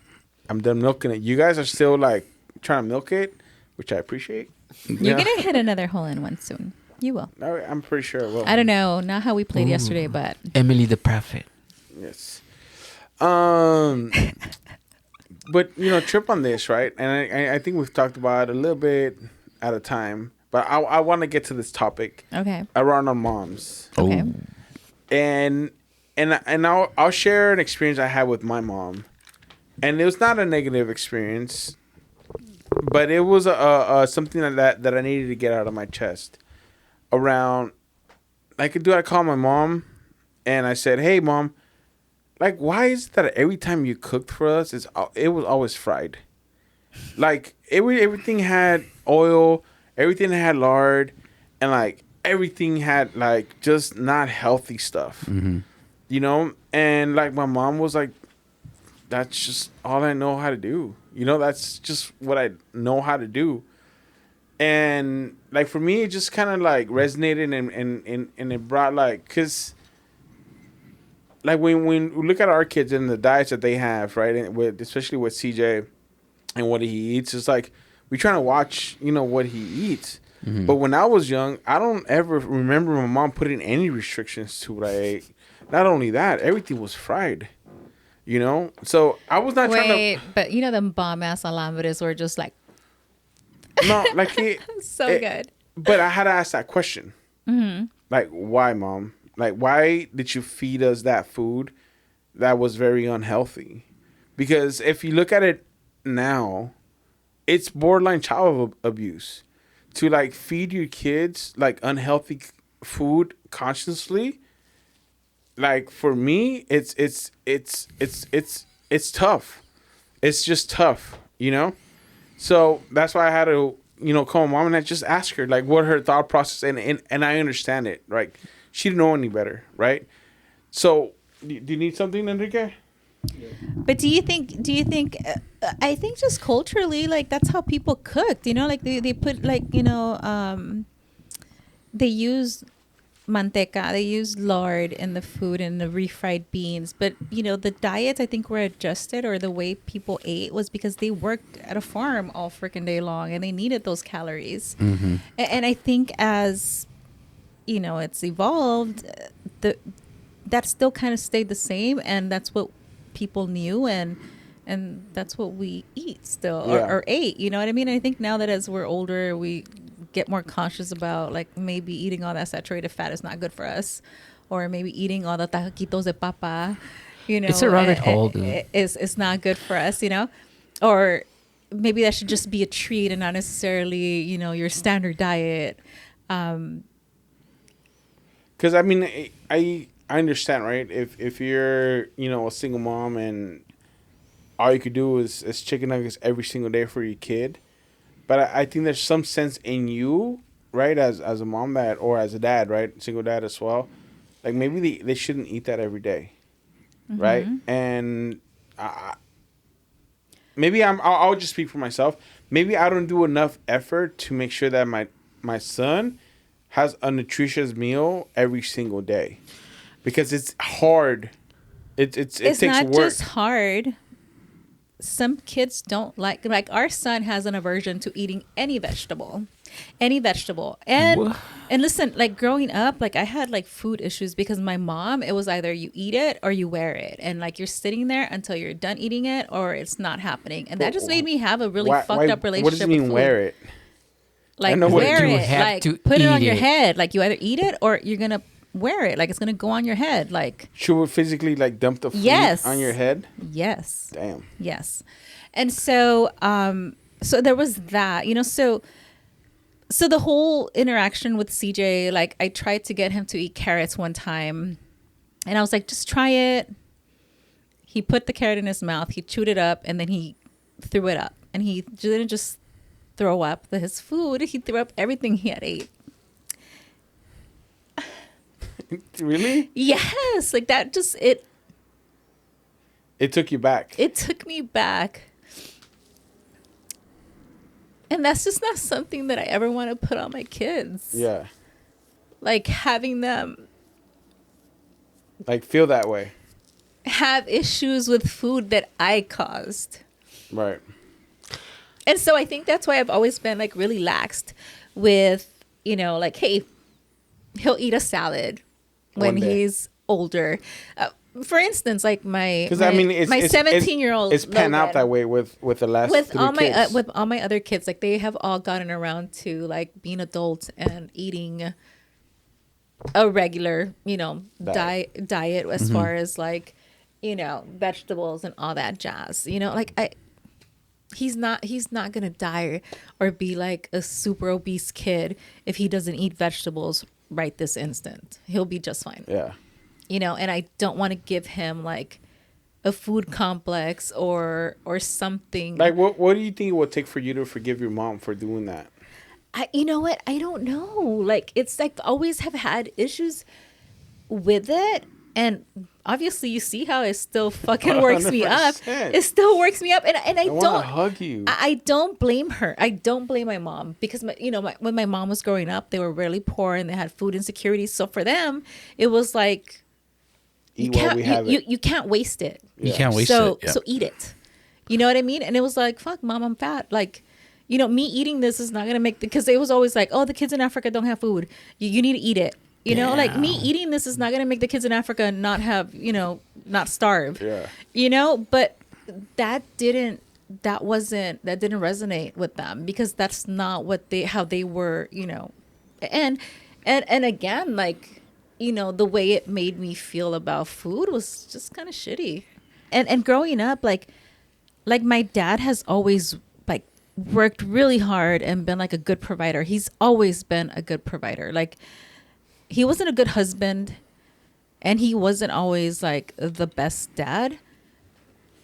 You guys are still like trying to milk it, which I appreciate. You're gonna hit another hole in one soon. You will. I'm pretty sure it will. I don't know. Not how we played yesterday, but Emily the Prophet. Yes. But trip on this, right? And I think we've talked about it a little bit at a time, but I want to get to this topic okay. around our moms, Okay. and I'll share an experience I had with my mom, and it was not a negative experience, but it was a something that I needed to get out of my chest. Around, like, dude, I called my mom, and I said, "Hey, mom, like, why is it that every time you cooked for us, it was always fried? Like, everything had oil, everything had lard, and like everything had like just not healthy stuff, And like my mom was like, that's just all I know how to do. That's just what I know how to do." And like for me, it just kind of like resonated and it brought like, cause like when we look at our kids and the diets that they have, right, and especially with CJ and what he eats, it's like we trying to watch, what he eats. Mm-hmm. But when I was young, I don't ever remember my mom putting any restrictions to what I ate. Not only that, everything was fried. So I was not trying Wait, but them bomb ass alambres were just like to. No, like so good. But I had to ask that question. Mm-hmm. Like, why, mom? Like, why did you feed us that food that was very unhealthy? Because if you look at it now, it's borderline child abuse to like feed your kids like unhealthy food consciously. Like for me, it's tough. It's just tough, So that's why I had to, call my mom and I just ask her like what her thought process and I understand it. Like she didn't know any better, right? So do you need something, Enrique? But do you think I think just culturally, like that's how people cooked, like they put like, they use manteca, they use lard in the food and the refried beans. But, the diets I think were adjusted, or the way people ate was because they worked at a farm all freaking day long and they needed those calories. Mm-hmm. And I think as, it's evolved, that still kind of stayed the same, and that's what people knew, and that's what we eat still, or ate. You know what I mean? I think now that as we're older, we get more conscious about like maybe eating all that saturated fat is not good for us, or maybe eating all the taquitos de papa. It's a rabbit hole, dude. It's not good for us, or maybe that should just be a treat and not necessarily your standard diet. Because I mean, I understand, right? If you're a single mom and all you could do is chicken nuggets every single day for your kid, but I think there's some sense in you, right, as a mom that, or as a dad, right, single dad as well, like maybe they shouldn't eat that every day, right? And maybe I'll just speak for myself. Maybe I don't do enough effort to make sure that my son has a nutritious meal every single day, because it's hard. It takes not work. just hard. Some kids don't like our son has an aversion to eating any vegetable, and listen, like growing up, like I had like food issues because my mom, it was either you eat it or you wear it, and like you're sitting there until you're done eating it or it's not happening, and that just made me have a really fucked up relationship. What does it mean, with food. wear it? Like know what wear you it, have like to put it on eat your it. head, like you either eat it or you're gonna wear it, like it's gonna go on your head, like Should we physically like dump the food Yes. on your head? yes. Damn. Yes. And so so there was that, so the whole interaction with CJ, like I tried to get him to eat carrots one time, and I was like, just try it. He put the carrot in his mouth, he chewed it up, and then he threw it up. And he didn't just throw up his food, he threw up everything he had ate. Really? Yes, like that just It took you back. it took me back. And that's just not something that I ever want to put on my kids. Yeah. Like having them Like feel that way. have issues with food that I caused. Right. And so I think that's why I've always been like really laxed with, like, hey, he'll eat a salad when One day. he's older. For instance, like my 'Cause, I mean, it's 17-year-old It's pan out Logan, that way with the last with three all my kids. with all my other kids, like they have all gotten around to like being adults and eating a regular, diet as far as like, vegetables and all that jazz. Like he's not gonna die or be like a super obese kid if he doesn't eat vegetables right this instant. He'll be just fine. Yeah. And I don't want to give him like a food complex or something. Like what do you think it would take for you to forgive your mom for doing that? You know what? I don't know. Like it's like always have had issues with it, and obviously you see how it still fucking works me up. 100%. It still works me up, and I I want don't to hug you. I don't blame her. I don't blame my mom because when my mom was growing up, they were really poor and they had food insecurities. So for them, it was like Eat while we have it. you can't waste it. You can't waste So it. Yeah. so eat it. You know what I mean? And it was like, fuck, mom, I'm fat. Like, me eating this is not gonna make because it was always like, oh, the kids in Africa don't have food. You need to eat it. Like me eating this is not gonna make the kids in Africa not have, not starve. Yeah. But that didn't resonate with them because that's not how they were, and again, like, the way it made me feel about food was just kind of shitty. And growing up, like my dad has always like worked really hard and been like a good provider. He's always been a good provider. Like he wasn't a good husband and he wasn't always like the best dad,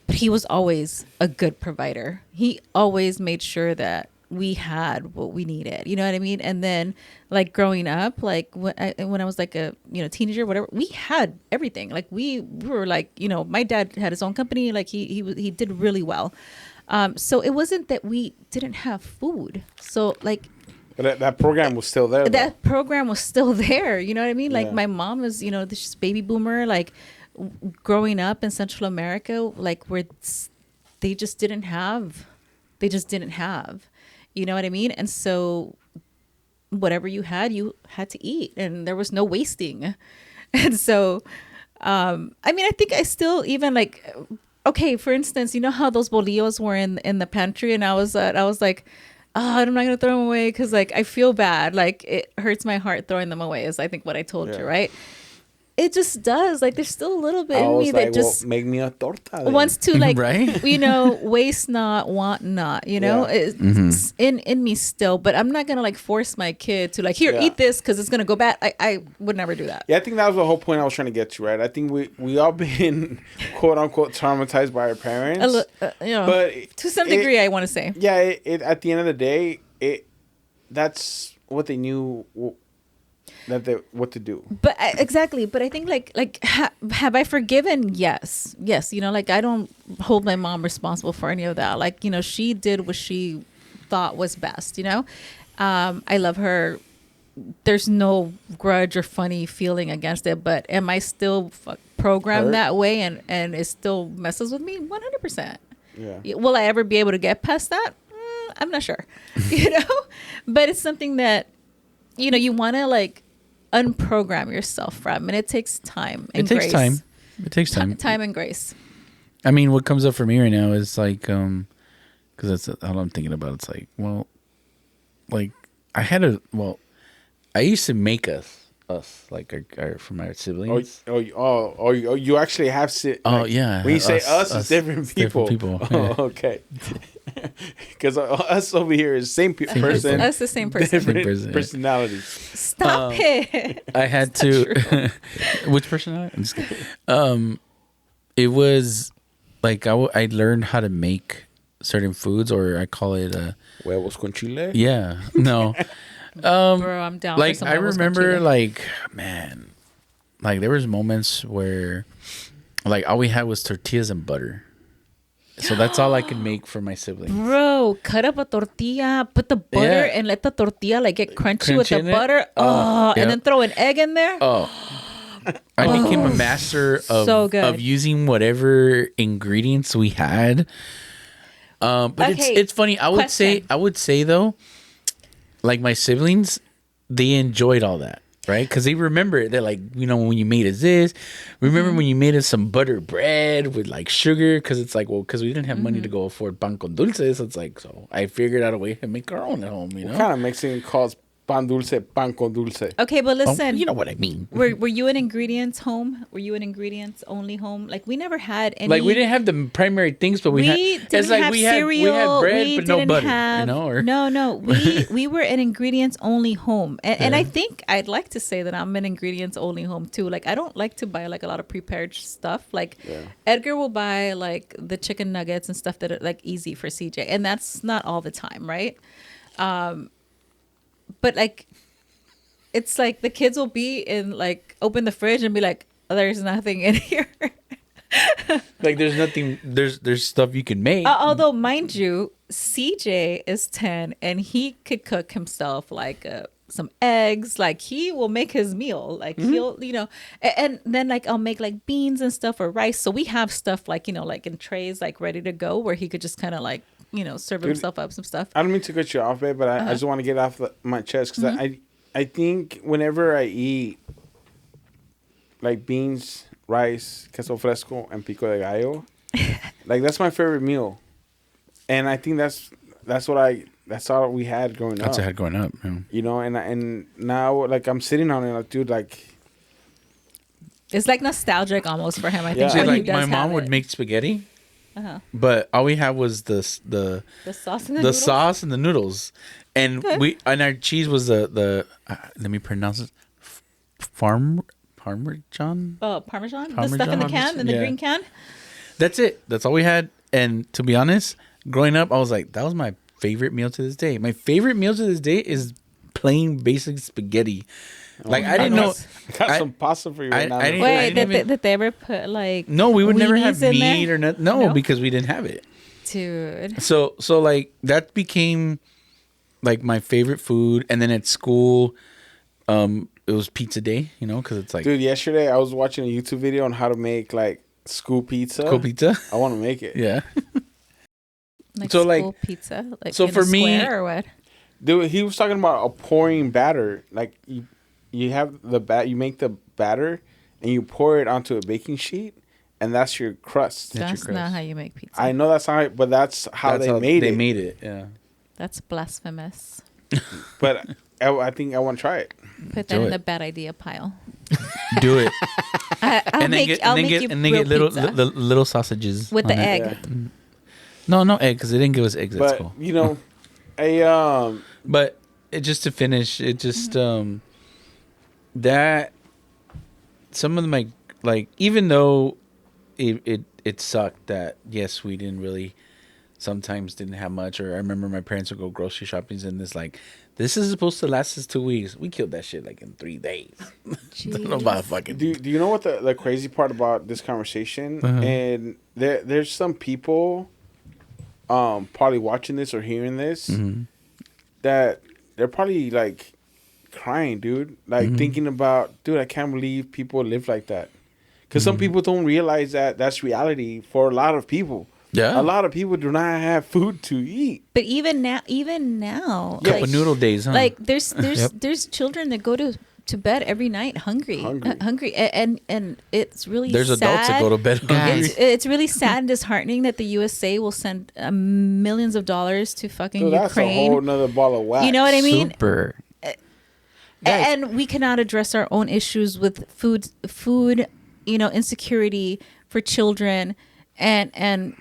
but he was always a good provider. He always made sure that we had what we needed, you know what I mean? And then like growing up, like when I was like a teenager, whatever, we had everything. Like we were like, my dad had his own company, like he did really well. So it wasn't that we didn't have food. So like But that program was still there. that program was still there, you know what I mean? Like Yeah. my mom was, this baby boomer, like growing up in Central America, like where they just didn't have, you know what I mean? And so whatever you had to eat and there was no wasting. And so, I mean, I think I still even like, okay, for instance, you know how those bolillos were in the pantry and I was like, oh, I'm not going to throw them away because like I feel bad. Like it hurts my heart throwing them away is I think what I told you, right? It just does. Like there's still a little bit in me that just make me a torta. Then. wants to like, Right? waste not, want not, it's in me still, but I'm not going to like force my kid to like, here, eat this because it's going to go bad. I would never do that. Yeah, I think that was the whole point I was trying to get to, right? I think we all been quote unquote traumatized by our parents. But to some degree, I want to say. Yeah, it at the end of the day, that's what they knew what to do. But exactly. But I think like have I forgiven? Yes. Like I don't hold my mom responsible for any of that. Like she did what she thought was best. I love her. There's no grudge or funny feeling against it. But am I still programmed that way and it still messes with me? 100%. Yeah. Will I ever be able to get past that? I'm not sure. But it's something that you want to like unprogram yourself from, and it takes time and grace. It takes time. Time and grace. I mean, what comes up for me right now is like, because that's all I'm thinking about. It's like, well, like I used to make us like our from our siblings. You actually have yeah. When you say us, us, it's different people. Different people. Oh, Yeah. okay. Because us over here is same person. That's the same person. Different Same person, yeah. personalities. Stop it. I had to. Which personality? I'm just kidding. It was like I learned how to make certain foods, or I call it Huevos con chile. yeah. No. Bro, I'm down. Like for some I huevos con remember, chile. like man, like there was moments where, like all we had was tortillas and butter, so that's all I could make for my siblings. Bro, cut up a tortilla, put the butter, Yeah. and let the tortilla like get crunchy with Crunchy the in it? butter. Oh, Yep. and then throw an egg in there. Oh, I became a master of So good. of using whatever ingredients we had. But Okay, it's funny. I would say though, like my siblings, they enjoyed all that, right? Because they remember it. They're like, when you made us this. Remember when you made us some butter bread with like sugar? Because it's like, well, because we didn't have money to go afford pan con dulce. So it's like, so I figured out a way to make our own at home. What kind of Mexican calls pan dulce pan con dulce? Okay, but listen, you know what I mean. were you an ingredients home? Were you an ingredients only home? Like we never had any. Like we didn't have the primary things, but we had. didn't It's like have we had cereal. bread, we but no didn't butter. have, Or No. We were an ingredients only home, and I think I'd like to say that I'm an ingredients only home too. Like I don't like to buy like a lot of prepared stuff. Like Edgar will buy like the chicken nuggets and stuff that are like easy for CJ, and that's not all the time, right? But like. It's like the kids will be in like open the fridge and be like, oh, there's nothing in here. like there's nothing. There's stuff you can make. Although, mind you, CJ is 10 and he could cook himself like some eggs. Like he will make his meal. Like he'll, and then like I'll make like beans and stuff or rice. So we have stuff like, like in trays, like ready to go where he could just kind of like, serve himself up some stuff. I don't mean to cut you off, babe, but I just want to get off my chest because I think whenever I eat like beans, rice, queso fresco, and pico de gallo, like that's my favorite meal, and I think that's all we had growing up. That's what I had growing up. Yeah. And now like I'm sitting on it, like dude, like It's like nostalgic almost for him. I think. Yeah. See, when he like does my have mom would it. make spaghetti, Uh-huh. but all we had was the sauce and the the sauce and the noodles, and our cheese was the let me pronounce it, Parmesan. Oh, Parmesan? The stuff in the can, in the Yeah. green can? That's it. That's all we had. And to be honest, growing up, I was like, that was my favorite meal to this day. My favorite meal to this day is plain basic spaghetti. Like I didn't know. I got some pasta for you right now. I didn't- Wait, didn't even- did they ever put like No, we would never have weenies in there? meat or nothing. No, because we didn't have it. Dude. So like that became like my favorite food. And then at school, it was pizza day, because it's like Dude, yesterday I was watching a YouTube video on how to make like school pizza. cool pizza. I want to make it. Yeah. Like So, like- school pizza? Like so in for a me- square or what? Dude, he was talking about a pouring batter. Like you have you make the batter and you pour it onto a baking sheet, and that's your crust. That's crust. not how you make pizza. I know that's not, but that's how they made it. They made it. Yeah. That's blasphemous. But I think I want to try it. Put that Do in it. the bad idea pile. Do it. I'll make you get little pizza the little sausages with the on it. egg. No egg, because they didn't give us eggs. That's But cool. But it just to finish, it just that some of my like, even though it sucked that yes, we didn't really sometimes didn't have much, or I remember my parents would go grocery shopping and this is supposed to last us 2 weeks. We killed that shit like in 3 days. Don't know about fucking. do you know what the crazy part about this conversation? And there's some people probably watching this or hearing this that they're probably like crying, dude. Like thinking about, dude, I can't believe people live like that. Because some people don't realize that that's reality for a lot of people. Yeah. A lot of people do not have food to eat. But even now, Couple noodle days, huh? like there's children that go to bed every night hungry. And it's really There's sad. adults that go to bed hungry. It's really sad and disheartening that the USA will send millions of dollars to fucking Dude, that's Ukraine. a whole nother ball of wax. You know what I mean? Super. And we cannot address our own issues with food, insecurity for children, and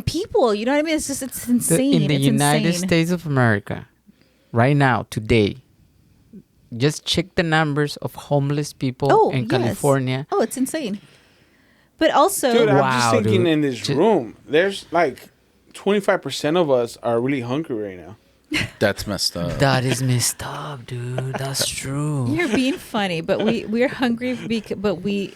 people, you know what I mean? It's just it's insane. In the it's United insane. States of America, right now, today, just check the numbers of homeless people in yes. California. Oh, it's insane. But also, Dude, I'm Wow, just thinking dude. in this room, there's like 25% of us are really hungry right now. That's messed up. That is messed up, dude. That's true. you're being funny, but we're hungry, but we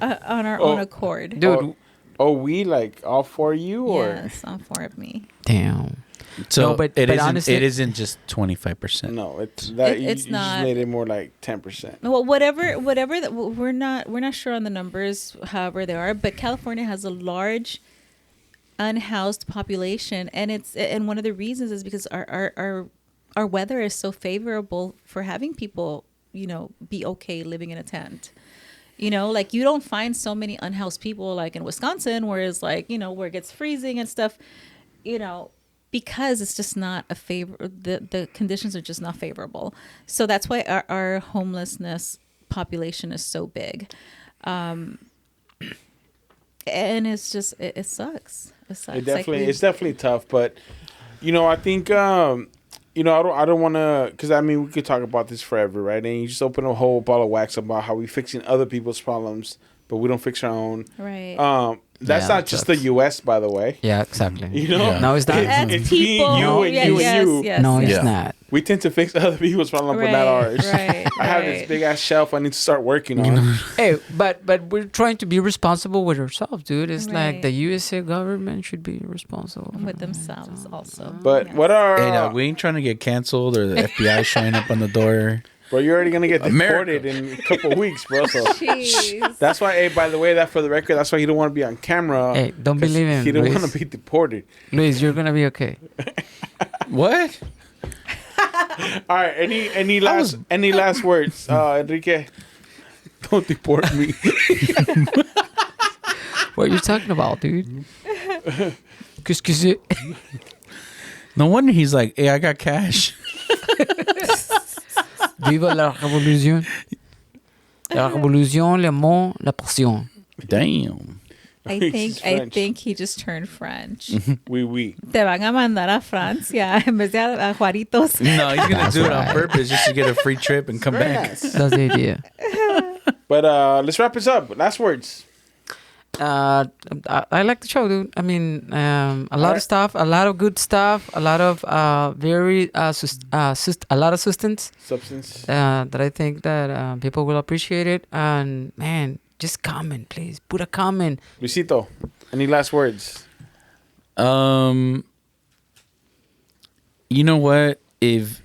on our own accord. Dude, We like all for you or Yes, on for me. damn. So No, but isn't, honestly- it isn't just 25%. no? It's that It's you not. just made it more like 10%. Well, whatever that we're not sure on the numbers, however they are, but California has a large unhoused population, and one of the reasons is because our weather is so favorable for having people, be okay living in a tent. Like you don't find so many unhoused people like in Wisconsin, where it's like, where it gets freezing and stuff, because it's just not a the conditions are just not favorable. So that's why our homelessness population is so big. And it's just, it sucks. It sucks. It's definitely tough, but I think I don't want to, because I mean we could talk about this forever, right? And you just open a whole ball of wax about how we fixing other people's problems, but we don't fix our own. Right. That's Yeah, not just the sucks. U.S., by the way. Yeah, exactly. Yeah. No, it's not. That's It's people. me, you, and you, and you. Yes, No, it's Yeah. not. We tend to fix other people's problems, but not ours. Right. I have this big ass shelf I need to start working on. Hey, but we're trying to be responsible with ourselves, dude. It's like Right. the USA government should be responsible with themselves also. But Yes. what are Hey, we ain't trying to get canceled or the FBI showing up on the door. bro? You're already gonna get America. deported in a couple of weeks, bro. So Jeez. that's why. Hey, by the way, that for the record, that's why he don't want to be on camera. Hey, don't 'cause believe him, He don't Luis. want to be deported. Luis, you're gonna be okay. What? All right. Any last words, Enrique? Don't deport me. What are you talking about, dude? Qu'est-ce que c'est? No wonder he's like, hey, I got cash. Viva la révolution. La révolution, l'amour, la passion. Damn. I He's think French. he just turned French. Oui. Te van a mandar a Francia en vez de a Juaritos. No, he's going to That's do it on right. purpose just to get a free trip and come Very back. nice. That's the idea. But let's wrap this up. Last words. I like the show, dude. I mean, a lot of stuff, a lot of good stuff, a lot of a lot of substance Substance. that I think that people will appreciate it. And man, just comment, please. Put a comment. Luisito, any last words? You know what? If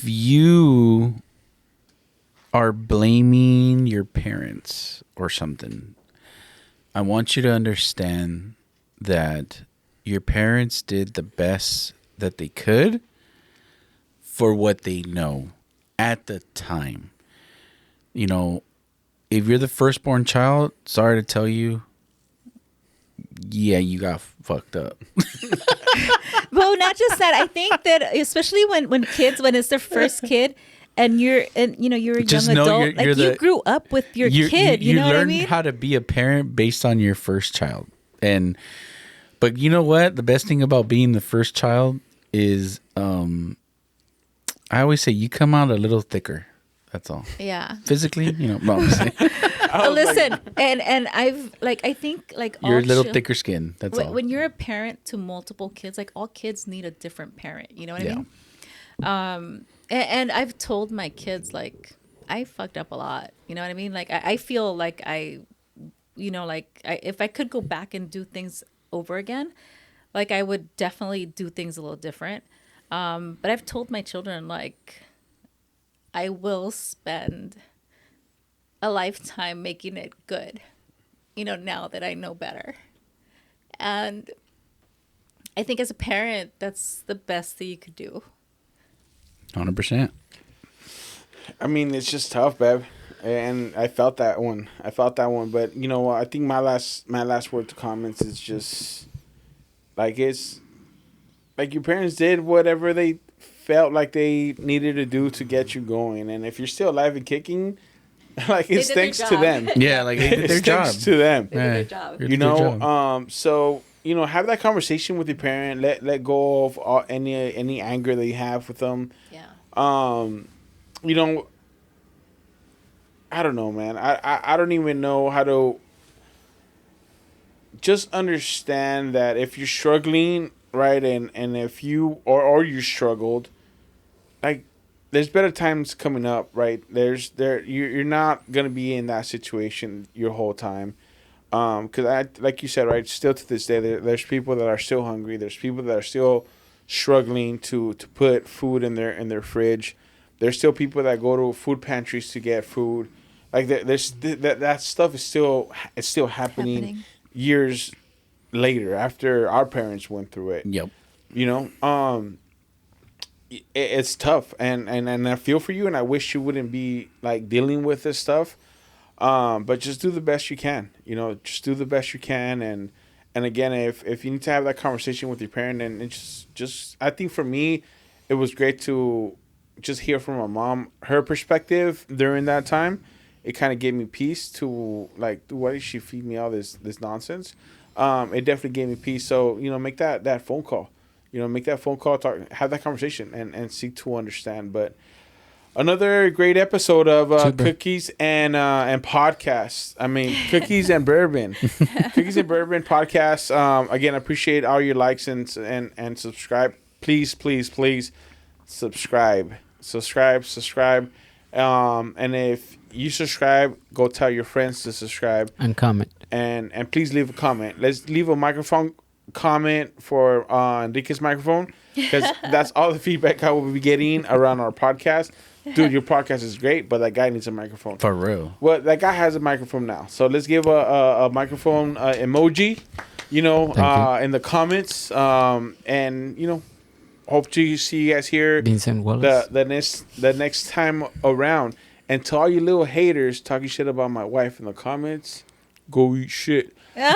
you are blaming your parents or something, I want you to understand that your parents did the best that they could for what they know at the time. If you're the firstborn child, sorry to tell you, yeah, you got fucked up. Well, not just that. I think that especially when it's their first kid, and you're a Just young know adult, you're you the- grew up with your kid. You know what I learned mean? how to be a parent based on your first child. But you know what? The best thing about being the first child is, I always say you come out a little thicker. That's all. Yeah. Physically, no, I'm just saying. Listen, and I think You're a all little chil- thicker skin. That's all. when you're a parent to multiple kids, like all kids need a different parent. You know what Yeah. I mean? And I've told my kids, like, I fucked up a lot. You know what I mean? Like, I feel like if I could go back and do things over again, like, I would definitely do things a little different. But I've told my children, like, I will spend a lifetime making it good, now that I know better. And I think as a parent, that's the best that you could do. 100%. I mean, it's just tough, babe. And I felt that one. But you know what? I think my last word to comments is just like, it's like your parents did whatever they felt like they needed to do to get you going. And if you're still alive and kicking, Like They it's did their thanks to job. them. Yeah, like they did their It's job. thanks to them. They did their job. They You did their know, job. so you know, have that conversation with your parent. Let go of any anger that you have with them. Yeah. You know, I don't know, man. I don't even know how to just understand that if you're struggling, right, and if you or you struggled, like there's better times coming up, right? You're not gonna be in that situation your whole time. Because I, like you said, right, still to this day, there's people that are still hungry. There's people that are still struggling to put food in their fridge. There's still people that go to food pantries to get food. Like that stuff is still happening years later after our parents went through it. Yep. You know, it's tough, and I feel for you, and I wish you wouldn't be like dealing with this stuff. But just do the best you can. You know, just do the best you can, and again, if you need to have that conversation with your parent, and it's just I think for me, it was great to just hear from my mom, her perspective during that time. It kind of gave me peace to like, why did she feed me all this nonsense? It definitely gave me peace. So you know, make that phone call. You know, make that phone call, have that conversation, and seek to understand. But another great episode of Cookies and podcasts. I mean, Cookies and Bourbon. Cookies and Bourbon podcast. Again, I appreciate all your likes and subscribe. Please, please, please subscribe. And if you subscribe, go tell your friends to subscribe. And comment. And please leave a comment. Let's leave a microphone comment for Enrique's microphone, because that's all the feedback I will be getting around our podcast. Dude, your podcast is great, but that guy needs a microphone. For real. Well, that guy has a microphone now. So let's give a microphone emoji, you know, in the comments. And, you know, hope to see you guys here Vincent Wallace. the next time around. And to all you little haters talking shit about my wife in the comments, go eat shit. You're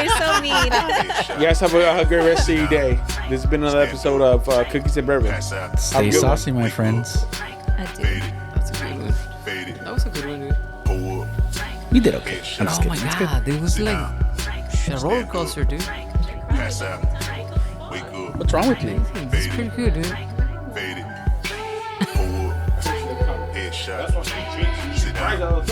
so mean. You guys have a great rest of your day. This has been another episode of Cookies and Bourbon. Pass out. Stay saucy, my friends. I do. That's a good one. Fade it. That was a good one, dude. Pull up. We did okay. I'm just Oh my kidding. It's good. god, it was like a roller coaster, dude. Pass out. Wake up. What's wrong with you? It's pretty good, dude. Fade it. Pull up. Headshot. Sit down.